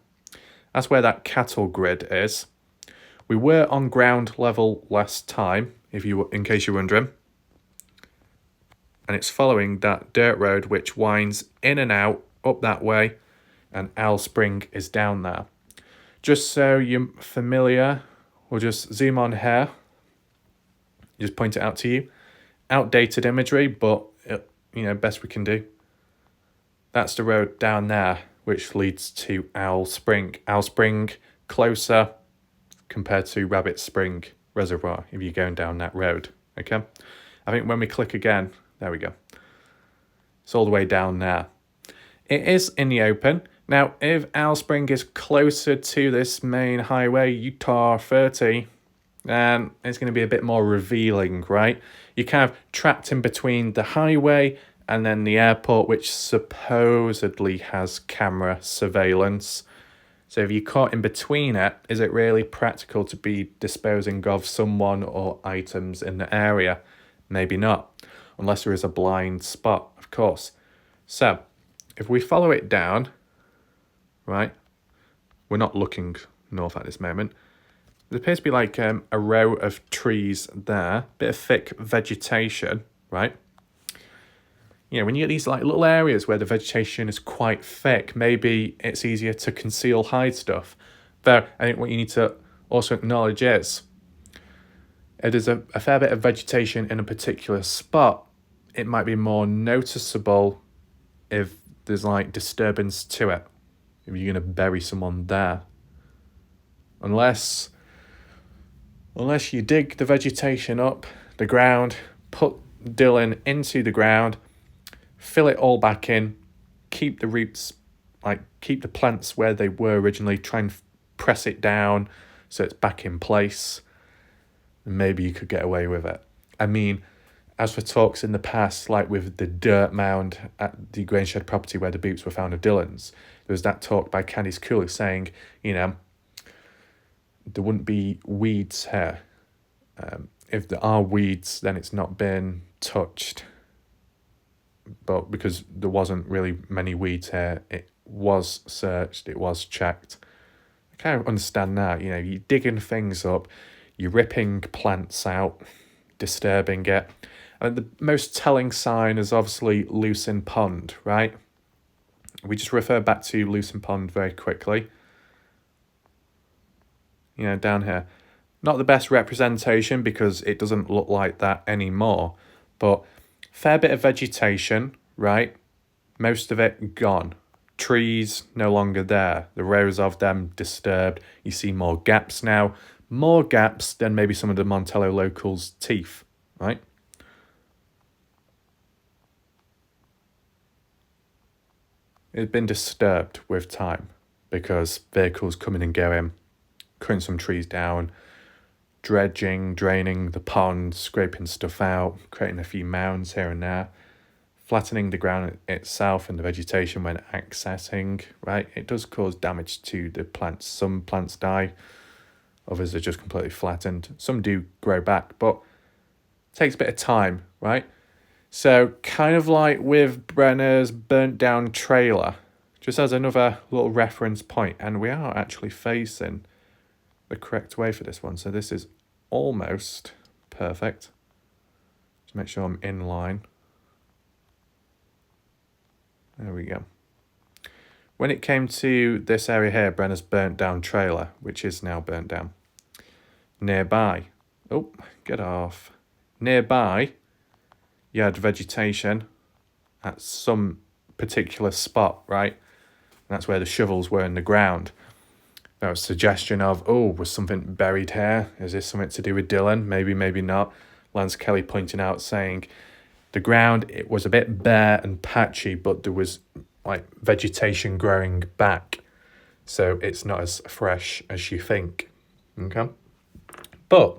That's where that cattle grid is. We were on ground level last time, in case you're wondering. And it's following that dirt road which winds in and out up that way, and Owl Spring is down there. Just so you're familiar, we'll just zoom on here. Just point it out to you. Outdated imagery, but best we can do. That's the road down there, which leads to Owl Spring. Owl Spring closer compared to Rabbit Spring Reservoir if you're going down that road, okay? I think when we click again, there we go. It's all the way down there. It is in the open. Now, if Owl Spring is closer to this main highway, Utah 30, then it's going to be a bit more revealing, right? You're kind of trapped in between the highway and then the airport, which supposedly has camera surveillance. So if you're caught in between it, is it really practical to be disposing of someone or items in the area? Maybe not, unless there is a blind spot, of course. So if we follow it down, right, we're not looking north at this moment. There appears to be like a row of trees there, bit of thick vegetation, right? When you get these like little areas where the vegetation is quite thick, maybe it's easier to hide stuff. Though I think what you need to also acknowledge is, if there's a fair bit of vegetation in a particular spot, it might be more noticeable if there's like disturbance to it, if you're going to bury someone there. Unless you dig the vegetation up, the ground, put Dylan into the ground, fill it all back in, keep the roots, keep the plants where they were originally, try and press it down so it's back in place, and maybe you could get away with it. I mean, as for talks in the past, like with the dirt mound at the Grangeshed property where the boots were found of Dylan's, there was that talk by Candice Cooley saying, there wouldn't be weeds here. If there are weeds, then it's not been touched. But because there wasn't really many weeds here, it was searched, it was checked. I kind of understand that. You're digging things up, you're ripping plants out, disturbing it. And the most telling sign is obviously Lucin Pond, right? We just refer back to Lucin Pond very quickly. Down here. Not the best representation because it doesn't look like that anymore. But fair bit of vegetation, right? Most of it gone. Trees no longer there. The rows of them disturbed. You see more gaps now. More gaps than maybe some of the Montello locals' teeth, right? It's been disturbed with time because vehicles coming and going, cutting some trees down, dredging, draining the pond, scraping stuff out, creating a few mounds here and there, flattening the ground itself and the vegetation when accessing, right? It does cause damage to the plants. Some plants die, others are just completely flattened. Some do grow back, but it takes a bit of time, right? So kind of like with Brenner's burnt down trailer, just as another little reference point, and we are actually facing the correct way for this one. So this is almost perfect. Just make sure I'm in line. There we go. When it came to this area here, Brenner's burnt down trailer, which is now burnt down. Nearby, oh, get off. Nearby, you had vegetation at some particular spot, right? And that's where the shovels were in the ground. There was a suggestion of, oh, was something buried here? Is this something to do with Dylan? Maybe, maybe not. Lance Kelly pointing out, saying the ground, it was a bit bare and patchy, but there was like vegetation growing back. So it's not as fresh as you think. Okay? But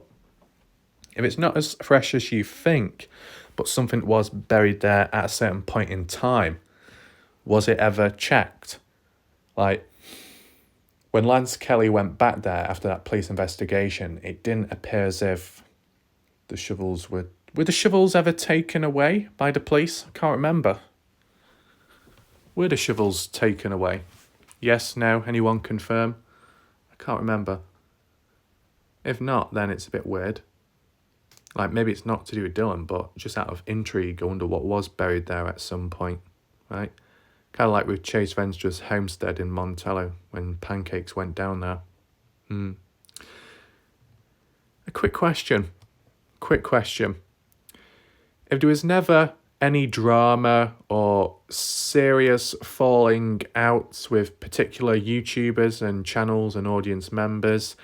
if it's not as fresh as you think, but something was buried there at a certain point in time, was it ever checked? Like, when Lance Kelly went back there after that police investigation, it didn't appear as if the shovels were the shovels ever taken away by the police? I can't remember. Were the shovels taken away? Yes, no, anyone confirm? I can't remember. If not, then it's a bit weird. Like, maybe it's not to do with Dylan, but just out of intrigue, I wonder what was buried there at some point, right? Kind of like with Chase Venstra's homestead in Montello when Pancakes went down there. A quick question. If there was never any drama or serious falling outs with particular YouTubers and channels and audience members,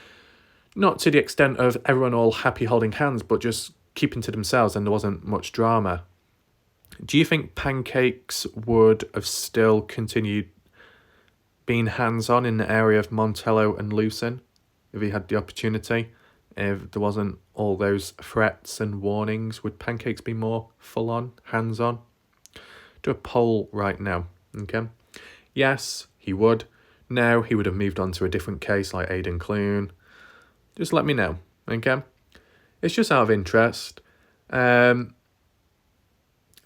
not to the extent of everyone all happy holding hands, but just keeping to themselves and there wasn't much drama, do you think Pancakes would have still continued being hands-on in the area of Montello and Lucin if he had the opportunity? If there wasn't all those threats and warnings, would Pancakes be more full-on, hands-on? Do a poll right now, okay? Yes, he would. No, he would have moved on to a different case like Aidan Clune. Just let me know, okay? It's just out of interest.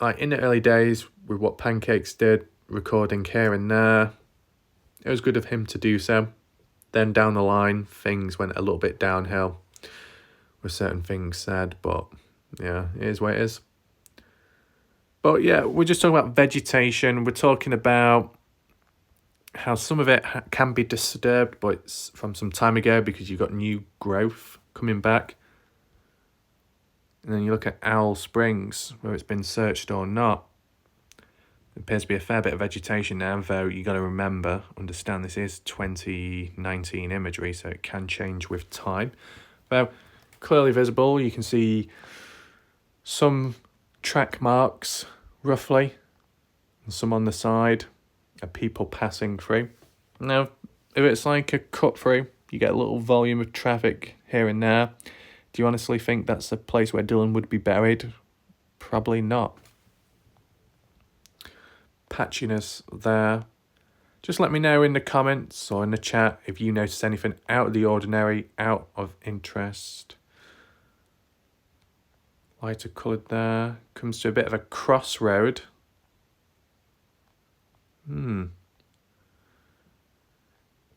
Like in the early days with what Pancakes did, recording here and there, it was good of him to do so. Then down the line, things went a little bit downhill with certain things said, but yeah, it is what it is. But yeah, we're just talking about vegetation. We're talking about how some of it can be disturbed, but it's from some time ago because you've got new growth coming back. And then you look at Owl Springs, where it's been searched or not. There appears to be a fair bit of vegetation now, though you got to understand this is 2019 imagery, so it can change with time. Though clearly visible, you can see some track marks, roughly, and some on the side of people passing through. Now, if it's like a cut through, you get a little volume of traffic here and there. Do you honestly think that's a place where Dylan would be buried? Probably not. Patchiness there. Just let me know in the comments or in the chat if you notice anything out of the ordinary, out of interest. Lighter coloured there. Comes to a bit of a crossroad.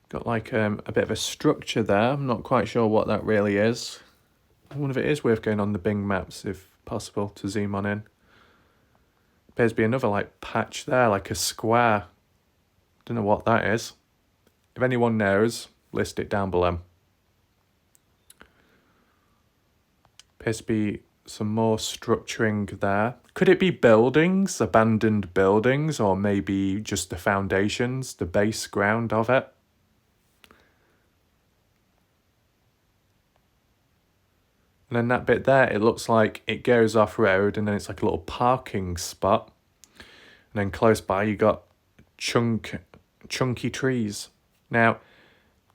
Got like a bit of a structure there. I'm not quite sure what that really is. I wonder if it is worth going on the Bing Maps, if possible, to zoom on in. Appears to be another like patch there, like a square. Don't know what that is. If anyone knows, list it down below. Appears to be some more structuring there. Could it be buildings, abandoned buildings, or maybe just the foundations, the base ground of it? And then that bit there, it looks like it goes off-road and then it's like a little parking spot. And then close by you got chunky trees. Now,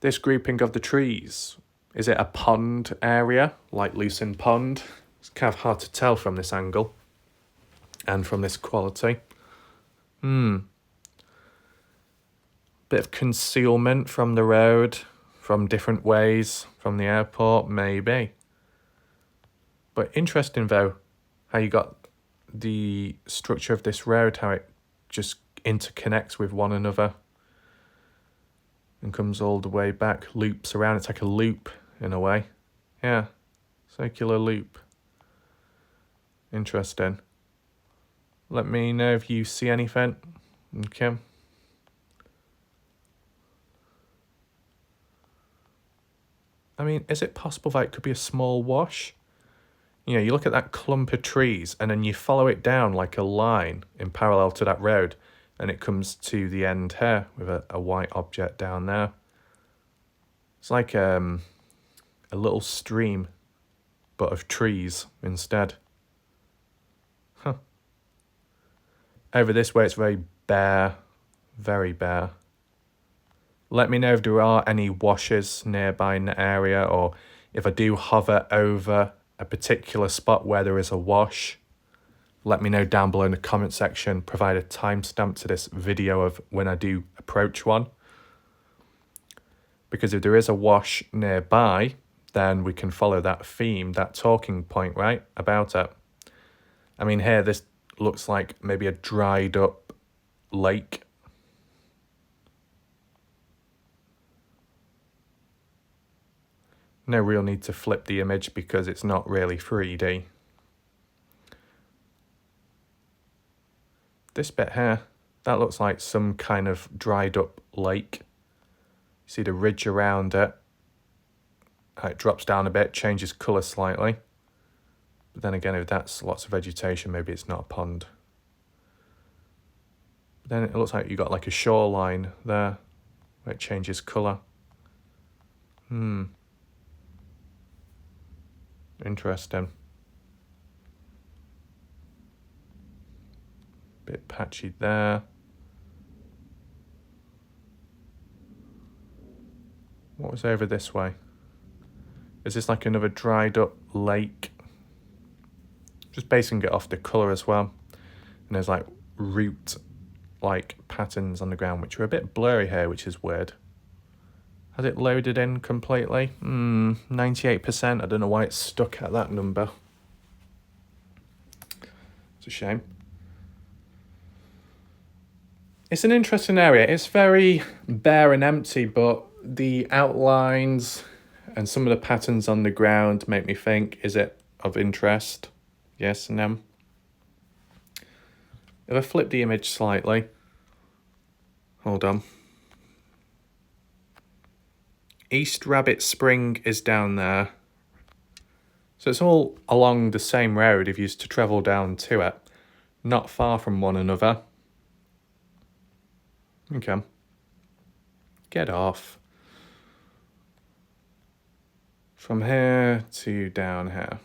this grouping of the trees, Is it a pond area, like Lucin Pond? It's kind of hard to tell from this angle and from this quality. Bit of concealment from the road, from different ways, from the airport, maybe. But interesting though, how you got the structure of this road, how it just interconnects with one another and comes all the way back, loops around. It's like a loop in a way. Yeah, circular loop. Interesting. Let me know if you see anything. Okay. I mean, is it possible that it could be a small wash? You know, you look at that clump of trees and then you follow it down like a line in parallel to that road, and it comes to the end here with a white object down there. It's like a little stream, but of trees instead. Huh. Over this way, it's very bare, very bare. Let me know if there are any washes nearby in the area, or if I do hover over a particular spot where there is a wash. Let me know down below in the comment section. Provide a timestamp to this video of when I do approach one. Because if there is a wash nearby, then we can follow that theme, that talking point, right, about it. I mean, here, this looks like maybe a dried up lake. No real need to flip the image because it's not really 3D. This bit here, that looks like some kind of dried up lake. See the ridge around it. It drops down a bit, changes colour slightly. But then again, if that's lots of vegetation, maybe it's not a pond. But then it looks like you got like a shoreline there, where it changes colour. Interesting. Bit patchy there. What was over this way? Is this like another dried up lake? Just basing it off the colour as well. And there's like root like patterns on the ground, which are a bit blurry here, which is weird. Has it loaded in completely? 98%. I don't know why it's stuck at that number. It's a shame. It's an interesting area. It's very bare and empty, but the outlines and some of the patterns on the ground make me think, is it of interest? Yes and no. If I flip the image slightly, hold on. East Rabbit Spring is down there. So it's all along the same road if you used to travel down to it. Not far from one another. Okay. Get off. From here to down here.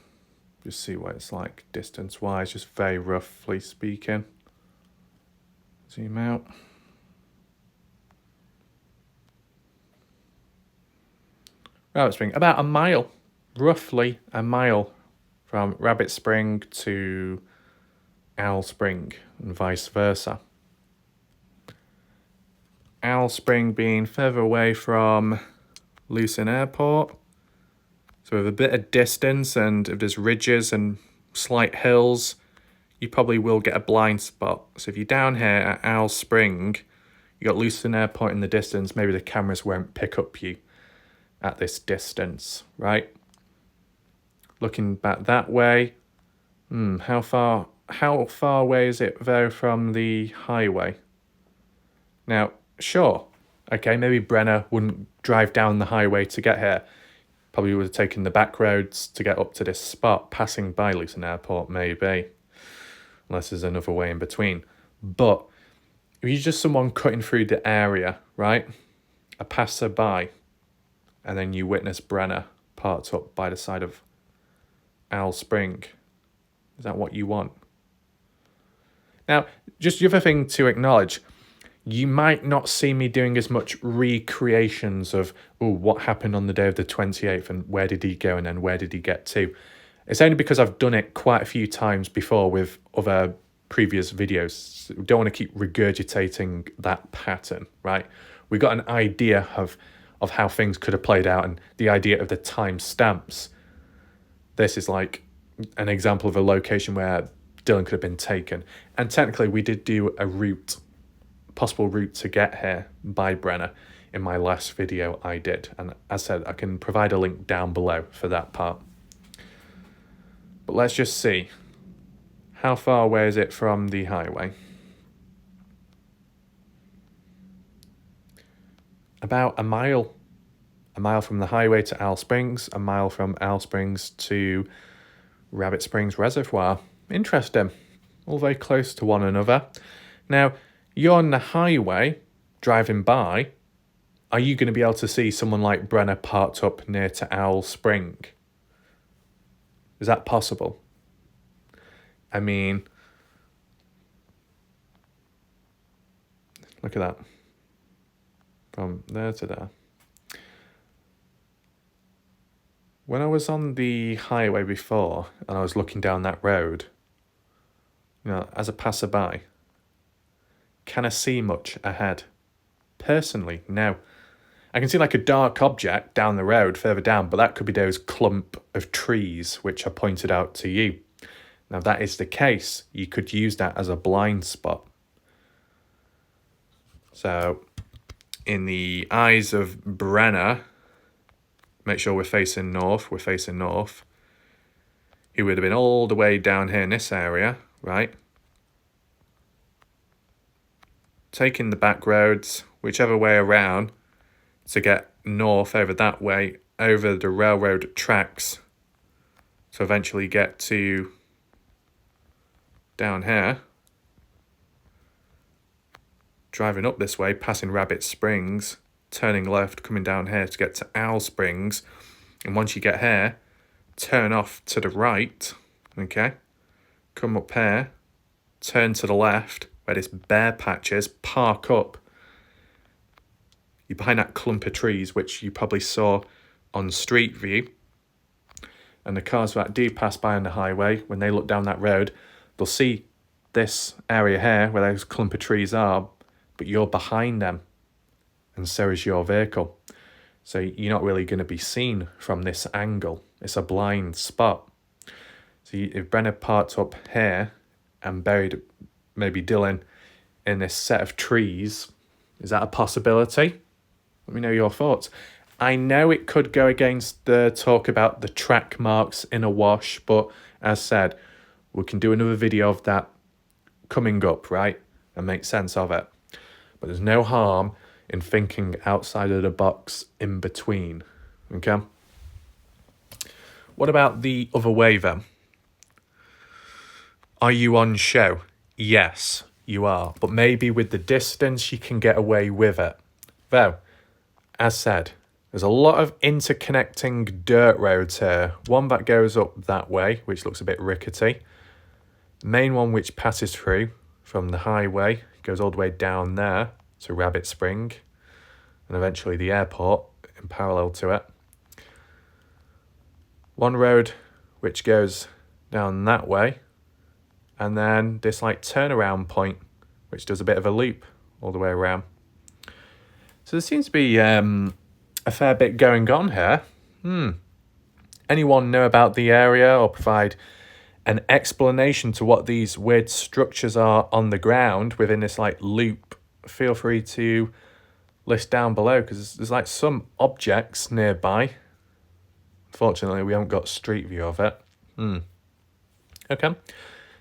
Just see what it's like distance-wise, just very roughly speaking. Zoom out. Rabbit Spring, about a mile, roughly a mile from Rabbit Spring to Owl Spring and vice versa. Owl Spring being further away from Lucin Airport. So with a bit of distance, and if there's ridges and slight hills, you probably will get a blind spot. So if you're down here at Owl Spring, you got Lucin Airport in the distance, maybe the cameras won't pick up you at this distance, right? Looking back that way, how far away is it there from the highway? Now, sure, okay, maybe Brenner wouldn't drive down the highway to get here. Probably would have taken the back roads to get up to this spot, passing by Lucin Airport, maybe. Unless there's another way in between. But if you're just someone cutting through the area, right? A passerby, and then you witness Brenner parked up by the side of Owl Spring. Is that what you want? Now, just the other thing to acknowledge, You might not see me doing as much recreations of, oh, what happened on the day of the 28th and where did he go and then where did he get to. It's only because I've done it quite a few times before with other previous videos. We don't want to keep regurgitating that pattern, right? We got an idea of how things could have played out and the idea of the time stamps. This is like an example of a location where Dylan could have been taken. And technically we did do a possible route to get here by Brenner in my last video I did. And as I said, I can provide a link down below for that part. But let's just see. How far away is it from the highway? About a mile. A mile from the highway to Owl Springs, a mile from Owl Springs to Rabbit Springs Reservoir. Interesting. All very close to one another. Now, you're on the highway, driving by. Are you going to be able to see someone like Brenner parked up near to Owl Spring? Is that possible? I mean, look at that. From there to there. When I was on the highway before and I was looking down that road, you know, as a passerby, can I see much ahead? Personally, no. I can see like a dark object down the road further down, but that could be those clump of trees which I pointed out to you. Now, if that is the case, you could use that as a blind spot. So, in the eyes of Brenner, make sure we're facing north. We're facing north. He would have been all the way down here in this area, right? Taking the back roads, whichever way around, to get north over that way, over the railroad tracks, to eventually get to down here. Driving up this way, passing Rabbit Springs, turning left, coming down here to get to Owl Springs. And once you get here, turn off to the right, okay? Come up here, turn to the left, where this bare patch is, park up. You're behind that clump of trees, which you probably saw on Street View. And the cars that do pass by on the highway, when they look down that road, they'll see this area here, where those clump of trees are, but you're behind them, and so is your vehicle. So you're not really going to be seen from this angle. It's a blind spot. So if Brenner parked up here and buried maybe Dylan in this set of trees, is that a possibility? Let me know your thoughts. I know it could go against the talk about the track marks in a wash, but as said, we can do another video of that coming up, right? And make sense of it. But there's no harm in thinking outside of the box in between, okay? What about the other way then? Are you on show? Yes, you are. But maybe with the distance, you can get away with it. Though, as said, there's a lot of interconnecting dirt roads here. One that goes up that way, which looks a bit rickety. The main one which passes through from the highway, goes all the way down there to Rabbit Spring, and eventually the airport in parallel to it. One road which goes down that way, and then this like turnaround point which does a bit of a loop all the way around. So there seems to be a fair bit going on here. Anyone know about the area or provide an explanation to what these weird structures are on the ground within this like loop? Feel free to list down below, because there's like some objects nearby. Unfortunately, we haven't got street view of it. Okay,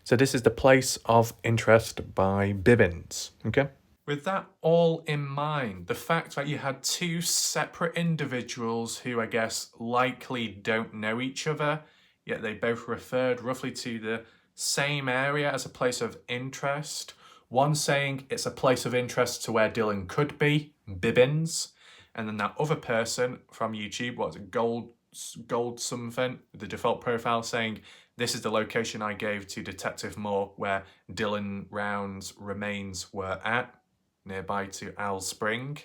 so this is the place of interest by Bibbins. Okay. With that all in mind, the fact that you had two separate individuals who I guess likely don't know each other, yet they both referred roughly to the same area as a place of interest. One saying it's a place of interest to where Dylan could be, Bibbins, and then that other person from YouTube, what's it, Gold something, the default profile, saying this is the location I gave to Detective Moore where Dylan Round's remains were at. nearby to Owl Spring.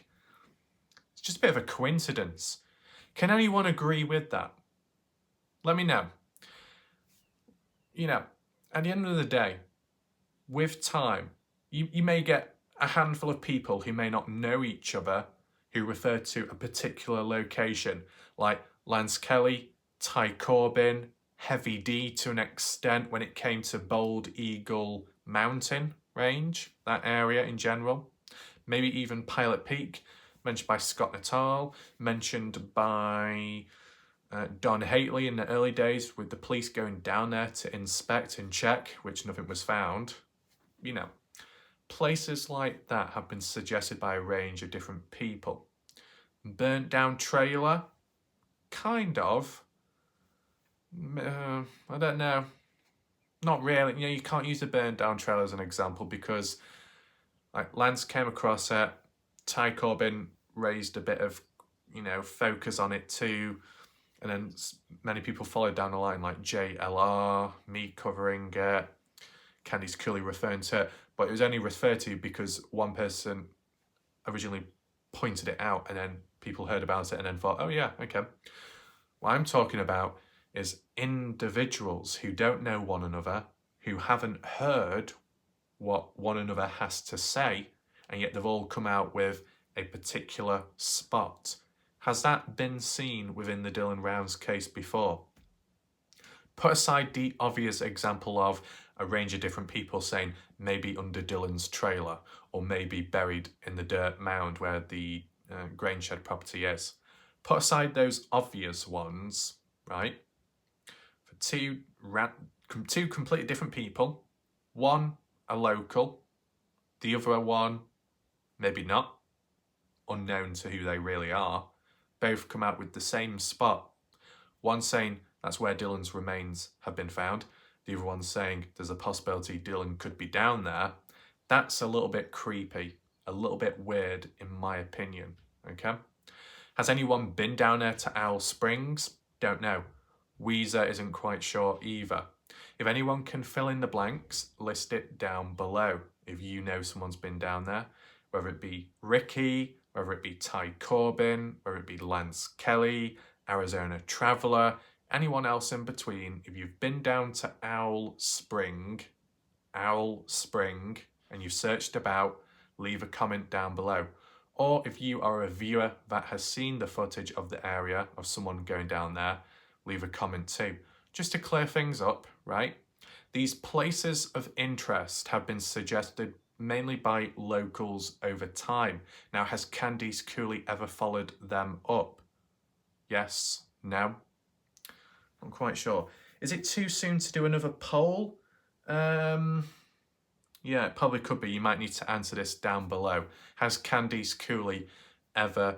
It's just a bit of a coincidence. Can anyone agree with that? Let me know. You know, at the end of the day, with time, you may get a handful of people who may not know each other who refer to a particular location, like Lance Kelly, Ty Corbin, Heavy D to an extent when it came to Bald Eagle Mountain Range, that area in general. Maybe even Pilot Peak, mentioned by Scott Natal, mentioned by Don Haley in the early days with the police going down there to inspect and check, which nothing was found. You know, places like that have been suggested by a range of different people. Burnt down trailer, kind of. I don't know. Not really. You know, you can't use the burnt down trailer as an example because like Lance came across it, Ty Corbin raised a bit of, you know, focus on it too, and then many people followed down the line, like JLR, me covering it, Candice Cooley referring to it, but it was only referred to because one person originally pointed it out and then people heard about it and then thought, oh yeah, okay. What I'm talking about is individuals who don't know one another, who haven't heard what one another has to say, and yet they've all come out with a particular spot. Has that been seen within the Dylan Rounds case before? Put aside the obvious example of a range of different people saying maybe under Dylan's trailer or maybe buried in the dirt mound where the grain shed property is. Put aside those obvious ones, right? For two completely different people, one a local, the other one maybe not, unknown to who they really are, both come out with the same spot. One saying that's where Dylan's remains have been found, the other one saying there's a possibility Dylan could be down there. That's a little bit creepy, a little bit weird in my opinion, okay? Has anyone been down there to Owl Springs? Don't know. Weezer isn't quite sure either. If anyone can fill in the blanks, list it down below. If you know someone's been down there, whether it be Ricky, whether it be Ty Corbin, whether it be Lance Kelly, Arizona Traveler, anyone else in between, if you've been down to Owl Spring, and you've searched about, leave a comment down below. Or if you are a viewer that has seen the footage of the area of someone going down there, leave a comment too. Just to clear things up, right? These places of interest have been suggested mainly by locals over time. Now, has Candice Cooley ever followed them up? Yes? No? I'm quite sure. Is it too soon to do another poll? Yeah, it probably could be. You might need to answer this down below. Has Candice Cooley ever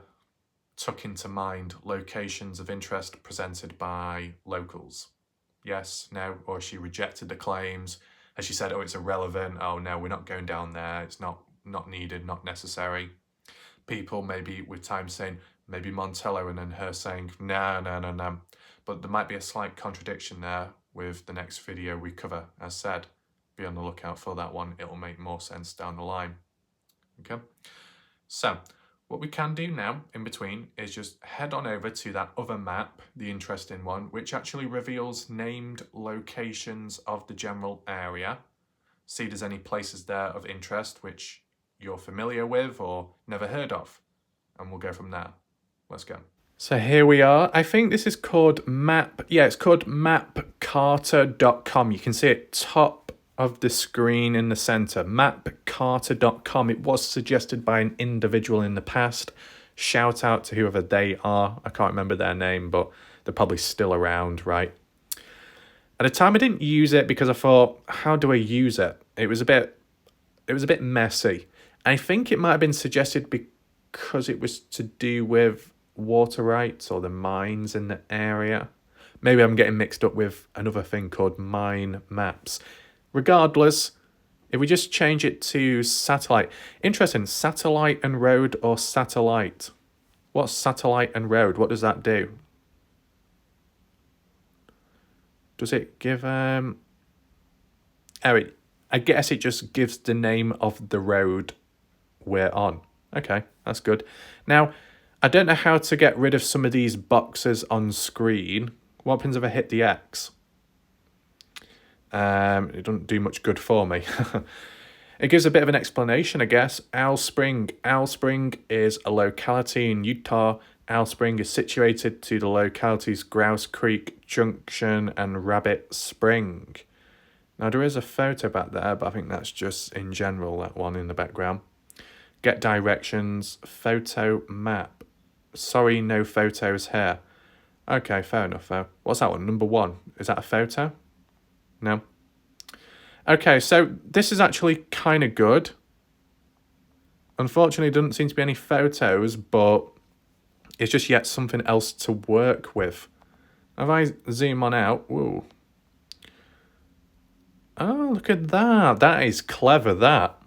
took into mind locations of interest presented by locals? Yes, no, or she rejected the claims? Has she said, oh, it's irrelevant, oh no, we're not going down there, it's not needed, not necessary? People maybe with time saying, maybe Montello, and then her saying, no. But there might be a slight contradiction there with the next video we cover, as said. Be on the lookout for that one, it'll make more sense down the line. Okay, so what we can do now in between is just head on over to that other map, the interesting one, which actually reveals named locations of the general area. See if there's any places there of interest which you're familiar with or never heard of. And we'll go from there. Let's go. So here we are. I think this is called it's called mapcarter.com. You can see it top of the screen in the center, mapcarter.com. It was suggested by an individual in the past. Shout out to whoever they are. I can't remember their name, but they're probably still around, right? At the time I didn't use it because I thought, how do I use it? It was a bit messy. I think it might have been suggested because it was to do with water rights or the mines in the area. Maybe I'm getting mixed up with another thing called Mine Maps. Regardless, if we just change it to satellite. Interesting, satellite and road or satellite. What's satellite and road? What does that do? Does it give... I guess it just gives the name of the road we're on. Okay, that's good. Now, I don't know how to get rid of some of these boxes on screen. What happens if I hit the X? It doesn't do much good for me. It gives a bit of an explanation, I guess. Owl Spring. Owl Spring is a locality in Utah. Owl Spring is situated to the localities Grouse Creek Junction and Rabbit Spring. Now, there is a photo back there, but I think that's just in general, that one in the background. Get directions, photo map. Sorry, no photos here. Okay, fair enough, though. What's that one? Number 1. Is that a photo? No. Okay, so this is actually kind of good. Unfortunately, there doesn't seem to be any photos, but it's just yet something else to work with. If I zoom on out, whoa. Oh, look at that. That is clever, that.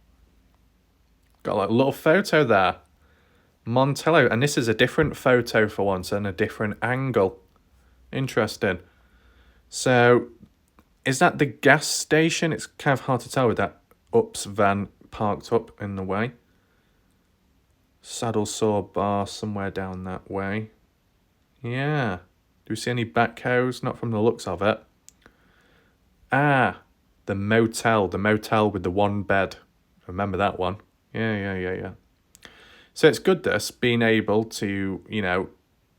Got like a little photo there. Montello, and this is a different photo for once and a different angle. Interesting. So, is that the gas station? It's kind of hard to tell with that Ups van parked up in the way. Saddle saw bar somewhere down that way. Yeah. Do we see any backhoes? Not from the looks of it. Ah, the motel with the one bed. Remember that one? Yeah. So it's good, this, being able to, you know,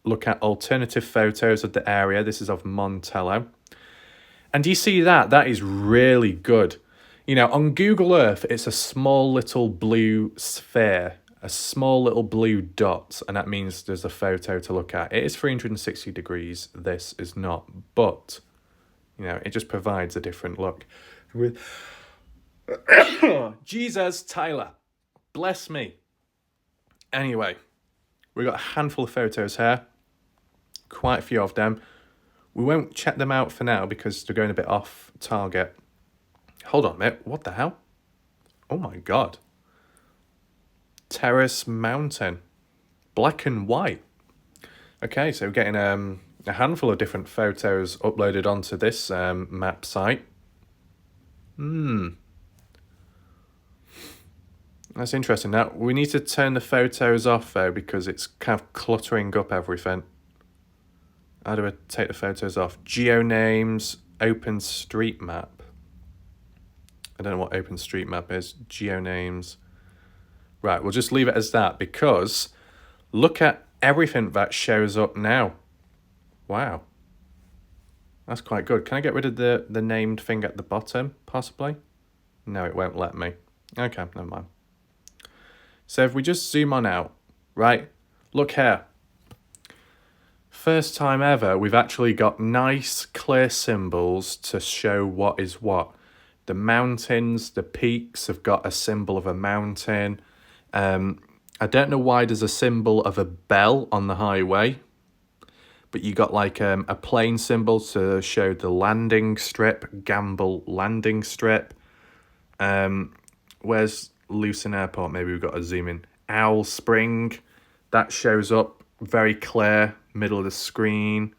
look at alternative photos of the area. This is of Montello. And do you see that? That is really good. You know, on Google Earth, it's a small little blue sphere, a small little blue dot, and that means there's a photo to look at. It is 360 degrees. This is not, but, you know, it just provides a different look. With Jesus, Tyler, bless me. Anyway, we've got a handful of photos here, quite a few of them. We won't check them out for now because they're going a bit off target. Hold on a minute, what the hell? Oh my God. Terrace Mountain, black and white. Okay, so we're getting a handful of different photos uploaded onto this map site. That's interesting. Now, we need to turn the photos off, though, because it's kind of cluttering up everything. How do I take the photos off? GeoNames, OpenStreetMap. I don't know what OpenStreetMap is. GeoNames. Right, we'll just leave it as that, because look at everything that shows up now. Wow. That's quite good. Can I get rid of the named thing at the bottom, possibly? No, it won't let me. Okay, never mind. So if we just zoom on out, right, look here. First time ever, we've actually got nice, clear symbols to show what is what. The mountains, the peaks have got a symbol of a mountain. I don't know why there's a symbol of a bell on the highway, but you got like a plane symbol to show the landing strip, Gamble landing strip. Where's Lucin Airport? Maybe we've got to zoom in. Owl Spring, that shows up very clear, middle of the screen.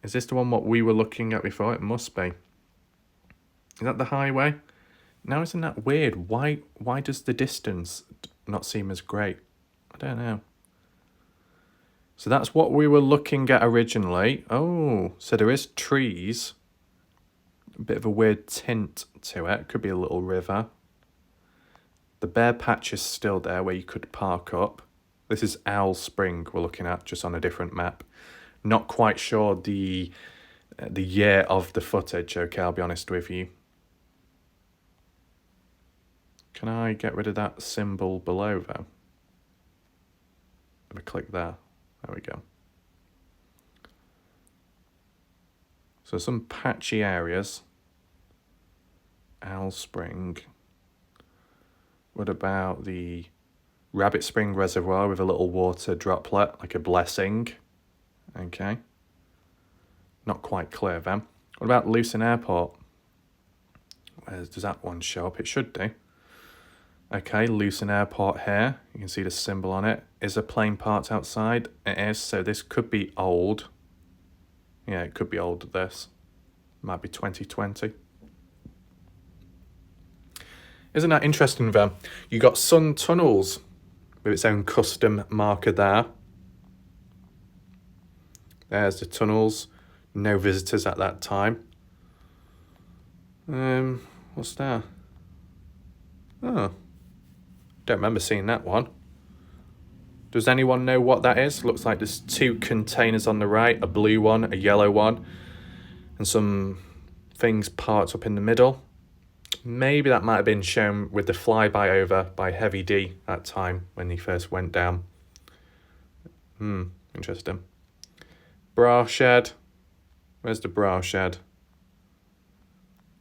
Is this the one what we were looking at before? It must be. Is that the highway? Now, isn't that weird? Why does the distance not seem as great? I don't know. So that's what we were looking at originally. Oh, so there is trees. A bit of a weird tint to it. Could be a little river. The bare patch is still there where you could park up. This is Owl Spring we're looking at, just on a different map. Not quite sure the year of the footage, okay, I'll be honest with you. Can I get rid of that symbol below, though? Let me click there. There we go. So some patchy areas. Owl Spring. What about the Rabbit Spring Reservoir with a little water droplet, like a blessing? Okay. Not quite clear then. What about Lucin Airport? Where does that one show up? It should do. Okay, Lucin Airport here. You can see the symbol on it. Is a plane parked outside? It is, so this could be old. Yeah, it could be old, this. Might be 2020. Isn't that interesting though? You got Sun Tunnels with its own custom marker there. There's the tunnels. No visitors at that time. What's that? Oh, don't remember seeing that one. Does anyone know what that is? Looks like there's two containers on the right, a blue one, a yellow one, and some things parked up in the middle. Maybe that might have been shown with the flyby over by Heavy D that time when he first went down. Interesting. Bra shed. Where's the bra shed?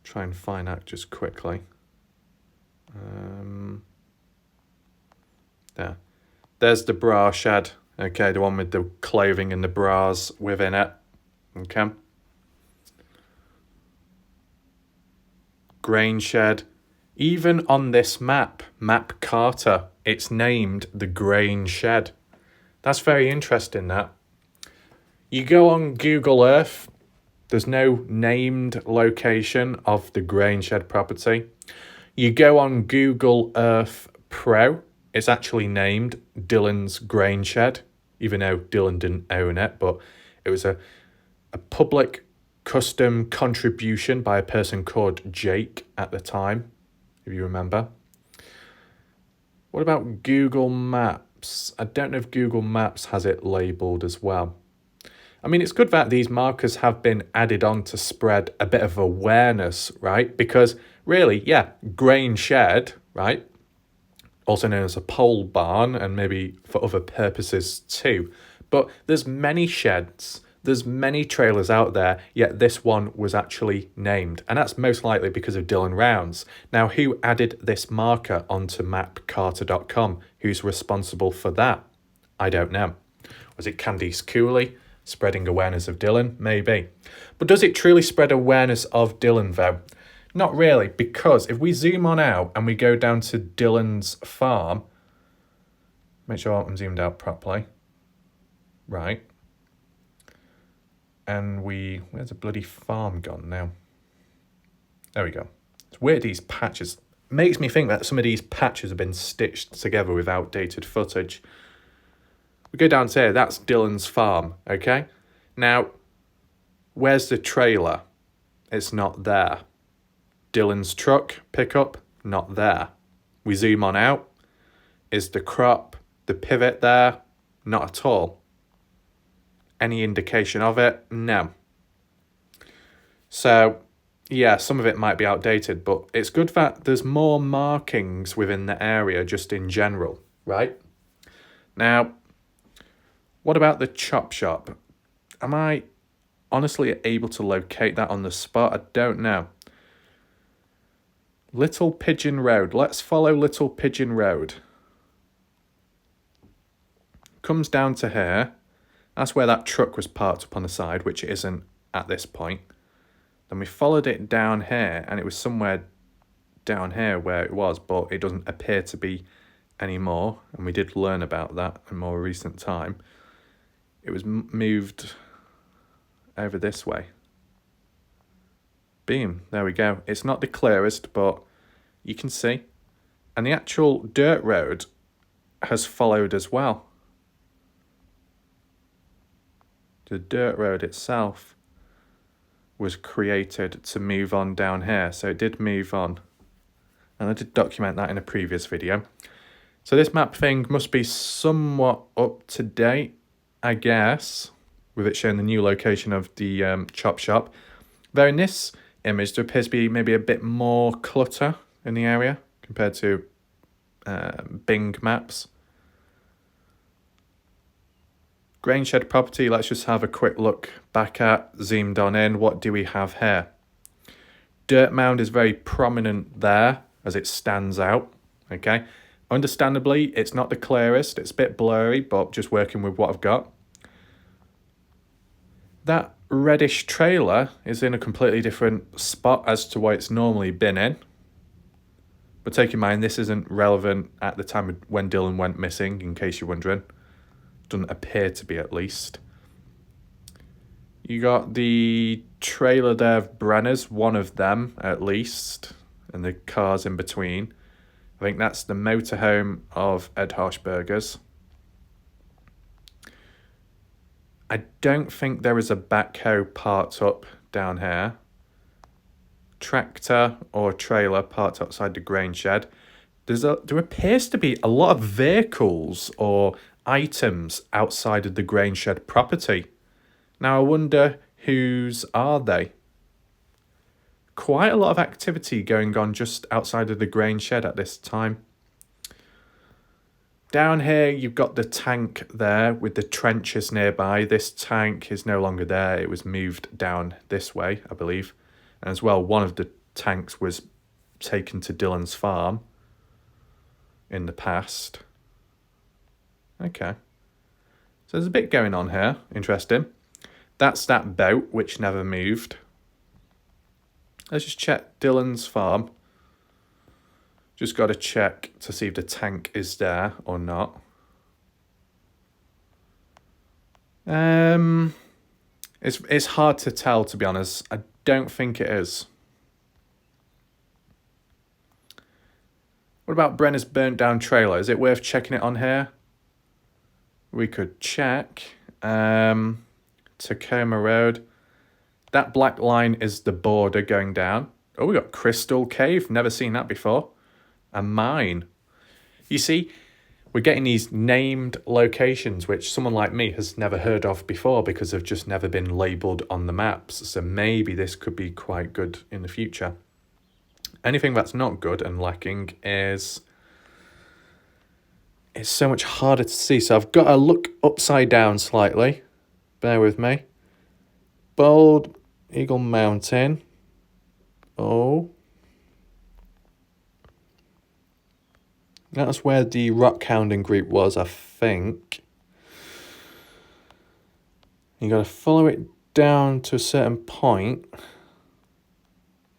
Try and find that just quickly. There. There's the bra shed. Okay, the one with the clothing and the bras within it. Okay. Grain shed. Even on this map, Map Carter, it's named the grain shed. That's very interesting, that. You go on Google Earth, there's no named location of the grain shed property. You go on Google Earth Pro, it's actually named Dylan's Grain Shed, even though Dylan didn't own it, but it was a public custom contribution by a person called Jake at the time, if you remember. What about Google Maps? I don't know if Google Maps has it labelled as well. I mean, it's good that these markers have been added on to spread a bit of awareness, right? Because really, yeah, grain shed, right? Also known as a pole barn and maybe for other purposes too. But there's many sheds, there's many trailers out there, yet this one was actually named. And that's most likely because of Dylan Rounds. Now, who added this marker onto mapcarter.com? Who's responsible for that? I don't know. Was it Candice Cooley? Spreading awareness of Dylan? Maybe. But does it truly spread awareness of Dylan though? Not really, because if we zoom on out and we go down to Dylan's farm, make sure I'm zoomed out properly. Right. And where's the bloody farm gone now? There we go. It's weird, these patches. Makes me think that some of these patches have been stitched together with outdated footage. We go down to here, that's Dylan's farm, okay? Now, where's the trailer? It's not there. Dylan's truck, pickup, not there. We zoom on out. Is the crop, the pivot there? Not at all. Any indication of it? No. So, yeah, some of it might be outdated, but it's good that there's more markings within the area just in general, right? Now, what about the chop shop? Am I honestly able to locate that on the spot? I don't know. Little Pigeon Road. Let's follow Little Pigeon Road. Comes down to here. That's where that truck was parked up on the side, which it isn't at this point. Then we followed it down here, and it was somewhere down here where it was, but it doesn't appear to be anymore. And we did learn about that in more recent time. It was moved over this way. Boom, there we go. It's not the clearest, but you can see. And the actual dirt road has followed as well. The dirt road itself was created to move on down here. So it did move on. And I did document that in a previous video. So this map thing must be somewhat up to date, I guess, with it showing the new location of the chop shop. Though in this image, there appears to be maybe a bit more clutter in the area compared to Bing maps. Grain shed property, let's just have a quick look back at, zoomed on in. What do we have here? Dirt mound is very prominent there as it stands out, okay? Understandably, it's not the clearest, it's a bit blurry, but just working with what I've got. That reddish trailer is in a completely different spot as to what it's normally been in. But take in mind, this isn't relevant at the time when Dylan went missing, in case you're wondering. Doesn't appear to be, at least. You got the trailer there of Brenner's, one of them, at least, and the cars in between. I think that's the motorhome of Ed Harshberger's. I don't think there is a backhoe parked up down here. Tractor or trailer parked outside the grain shed. There appears to be a lot of vehicles or items outside of the grain shed property. Now I wonder whose are they? Quite a lot of activity going on just outside of the grain shed at this time. Down here you've got the tank there with the trenches nearby. This tank is no longer there. It was moved down this way, I believe. And as well, one of the tanks was taken to Dylan's farm in the past. Okay. So there's a bit going on here. Interesting. That's that boat, which never moved. Let's just check Dylan's farm. Just got to check to see if the tank is there or not. It's hard to tell, to be honest. I don't think it is. What about Brenner's burnt down trailer? Is it worth checking it on here? We could check. Tacoma Road. That black line is the border going down. Oh, we got Crystal Cave. Never seen that before. A mine. You see, we're getting these named locations which someone like me has never heard of before because they've just never been labelled on the maps. So maybe this could be quite good in the future. Anything that's not good and lacking is... it's so much harder to see. So I've got to look upside down slightly. Bear with me. Bald Eagle Mountain. Oh. That's where the rock hounding group was, I think. You got to follow it down to a certain point.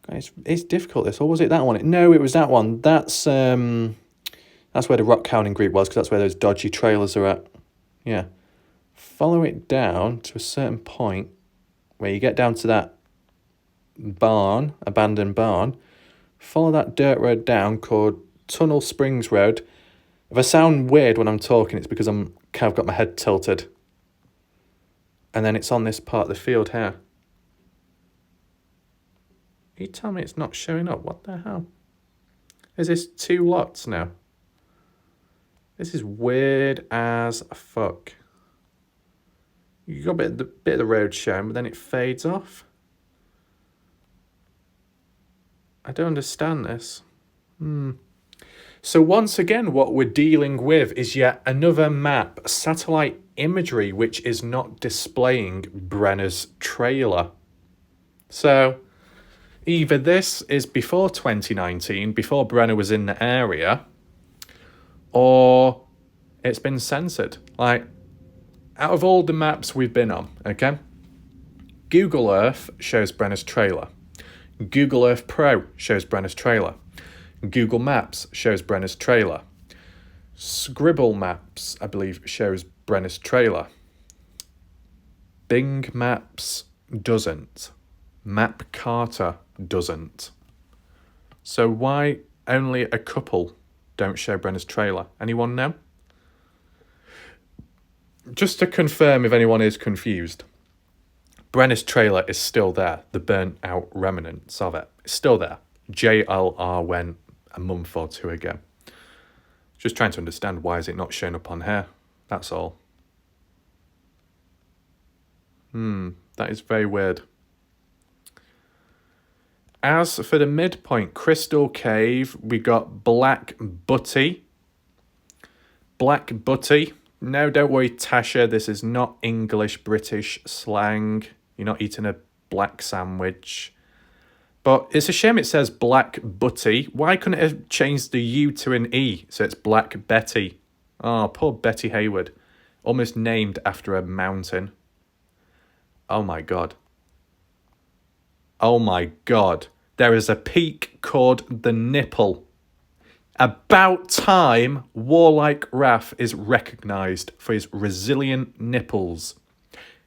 It's difficult, this. Or was it that one? No, it was that one. That's where the rock hounding group was, because that's where those dodgy trailers are at. Yeah. Follow it down to a certain point where you get down to that barn, abandoned barn. Follow that dirt road down called Tunnel Springs Road. If I sound weird when I'm talking, it's because I'm kind of got my head tilted. And then it's on this part of the field here. You tell me it's not showing up. What the hell? Is this 2 lots now? This is weird as fuck. You got a bit of the road shown, but then it fades off. I don't understand this. So once again, what we're dealing with is yet another map, satellite imagery, which is not displaying Brenner's trailer. So either this is before 2019, before Brenner was in the area, or it's been censored. Like, out of all the maps we've been on, okay, Google Earth shows Brenner's trailer. Google Earth Pro shows Brenner's trailer. Google Maps shows Brenner's trailer. Scribble Maps, I believe, shows Brenner's trailer. Bing Maps doesn't. Map Carter doesn't. So why only a couple don't show Brenner's trailer? Anyone know? Just to confirm if anyone is confused, Brenner's trailer is still there. The burnt out remnants of it. It's still there. JLR went a month or 2 ago. Just trying to understand, why is it not showing up on here? That's all. That is very weird. As for the midpoint, Crystal Cave, we got Black Butty. Black Butty. No, don't worry, Tasha. This is not English British slang. You're not eating a black sandwich. But it's a shame it says Black Butty. Why couldn't it have changed the U to an E so it's Black Betty? Oh, poor Betty Hayward. Almost named after a mountain. Oh my god. Oh my god. There is a peak called the Nipple. About time Warlike Wrath is recognised for his resilient nipples.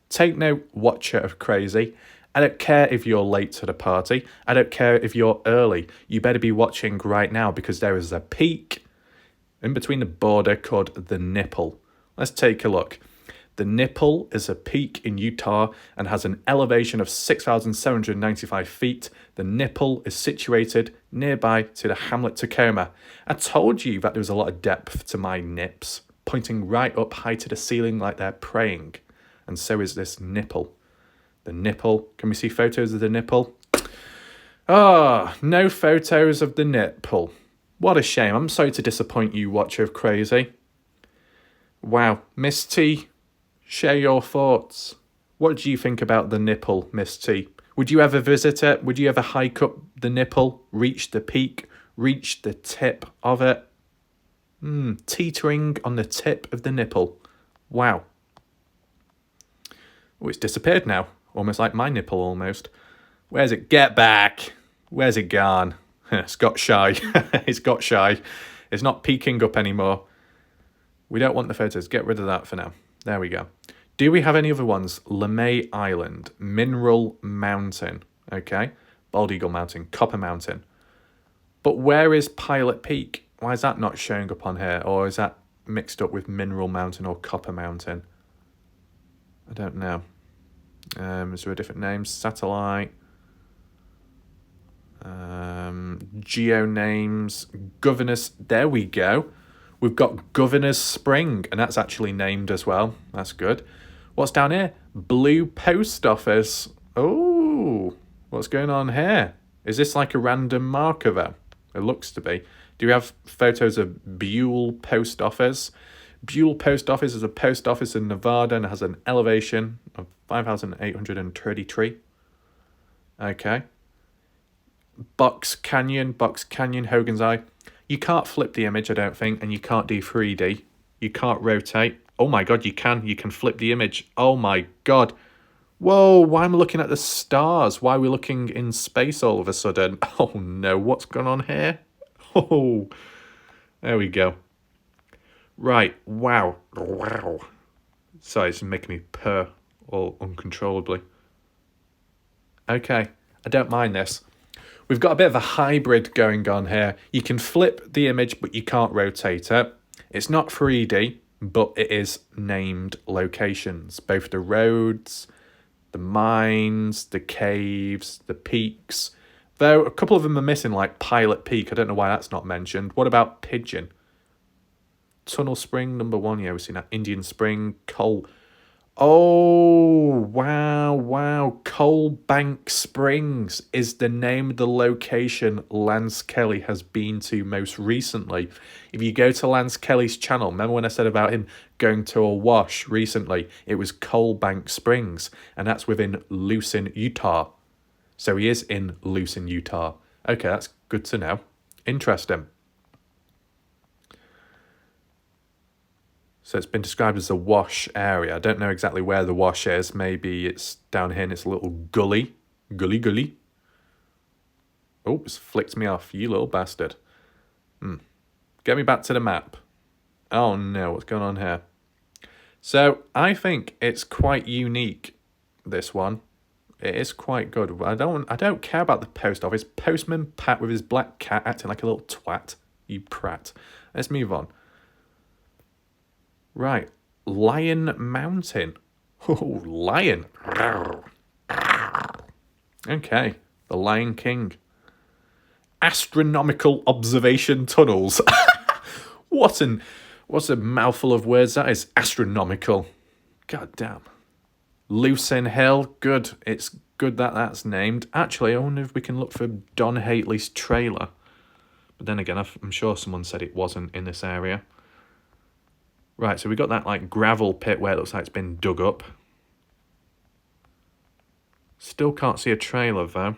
Take note, Watcher of Crazy. I don't care if you're late to the party. I don't care if you're early. You better be watching right now because there is a peak in between the border called the nipple. Let's take a look. The nipple is a peak in Utah and has an elevation of 6,795 feet. The nipple is situated nearby to the hamlet Tacoma. I told you that there was a lot of depth to my nips, pointing right up high to the ceiling like they're praying. And so is this nipple. The nipple. Can we see photos of the nipple? Ah, no photos of the nipple. What a shame. I'm sorry to disappoint you, watcher of crazy. Wow. Miss T, share your thoughts. What do you think about the nipple, Miss T? Would you ever visit it? Would you ever hike up the nipple, reach the peak, reach the tip of it? Teetering on the tip of the nipple. Wow. Oh, it's disappeared now. Almost like my nipple, almost. Where's it? Get back. Where's it gone? It's got shy. It's got shy. It's not peeking up anymore. We don't want the photos. Get rid of that for now. There we go. Do we have any other ones? LeMay Island, Mineral Mountain, okay? Bald Eagle Mountain, Copper Mountain. But where is Pilot Peak? Why is that not showing up on here? Or is that mixed up with Mineral Mountain or Copper Mountain? I don't know. Is there a different name? Satellite. Geo names. Governor's. There we go. We've got Governor's Spring, and that's actually named as well. That's good. What's down here? Blue Post Office. Oh, what's going on here? Is this like a random marker though? It looks to be. Do we have photos of Buell Post Office? Buell Post Office is a post office in Nevada and has an elevation of 5,833. Okay. Box Canyon, Hogan's Eye. You can't flip the image, I don't think, and you can't do 3D. You can't rotate. Oh my god, you can. You can flip the image. Oh my god. Whoa, why am I looking at the stars? Why are we looking in space all of a sudden? Oh no, what's going on here? Oh, there we go. Right, wow. Wow. Sorry, it's making me purr all uncontrollably. Okay, I don't mind this. We've got a bit of a hybrid going on here. You can flip the image, but you can't rotate it. It's not 3D, but it is named locations. Both the roads, the mines, the caves, the peaks. Though a couple of them are missing, like Pilot Peak. I don't know why that's not mentioned. What about Pigeon? Tunnel Spring, number 1. Yeah, we've seen that. Indian Spring, Coal. Oh, wow. Coal Bank Springs is the name of the location Lance Kelly has been to most recently. If you go to Lance Kelly's channel, remember when I said about him going to a wash recently? It was Coal Bank Springs, and that's within Lucin, Utah. So he is in Lucin, Utah. Okay, that's good to know. Interesting. So it's been described as a wash area. I don't know exactly where the wash is. Maybe it's down here and it's a little gully. Gully. Oh, it's flicked me off, you little bastard. Get me back to the map. Oh no, what's going on here? So I think it's quite unique, this one. It is quite good. I don't care about the post office. Postman Pat with his black cat acting like a little twat. You prat. Let's move on. Right, Lion Mountain. Oh, lion. Okay, the Lion King. Astronomical observation tunnels. What a mouthful of words that is. Astronomical. God damn. Lucin Hill. Good. It's good that that's named. Actually, I wonder if we can look for Don Hately's trailer. But then again, I'm sure someone said it wasn't in this area. Right, so we got that like gravel pit where it looks like it's been dug up. Still can't see a trailer though.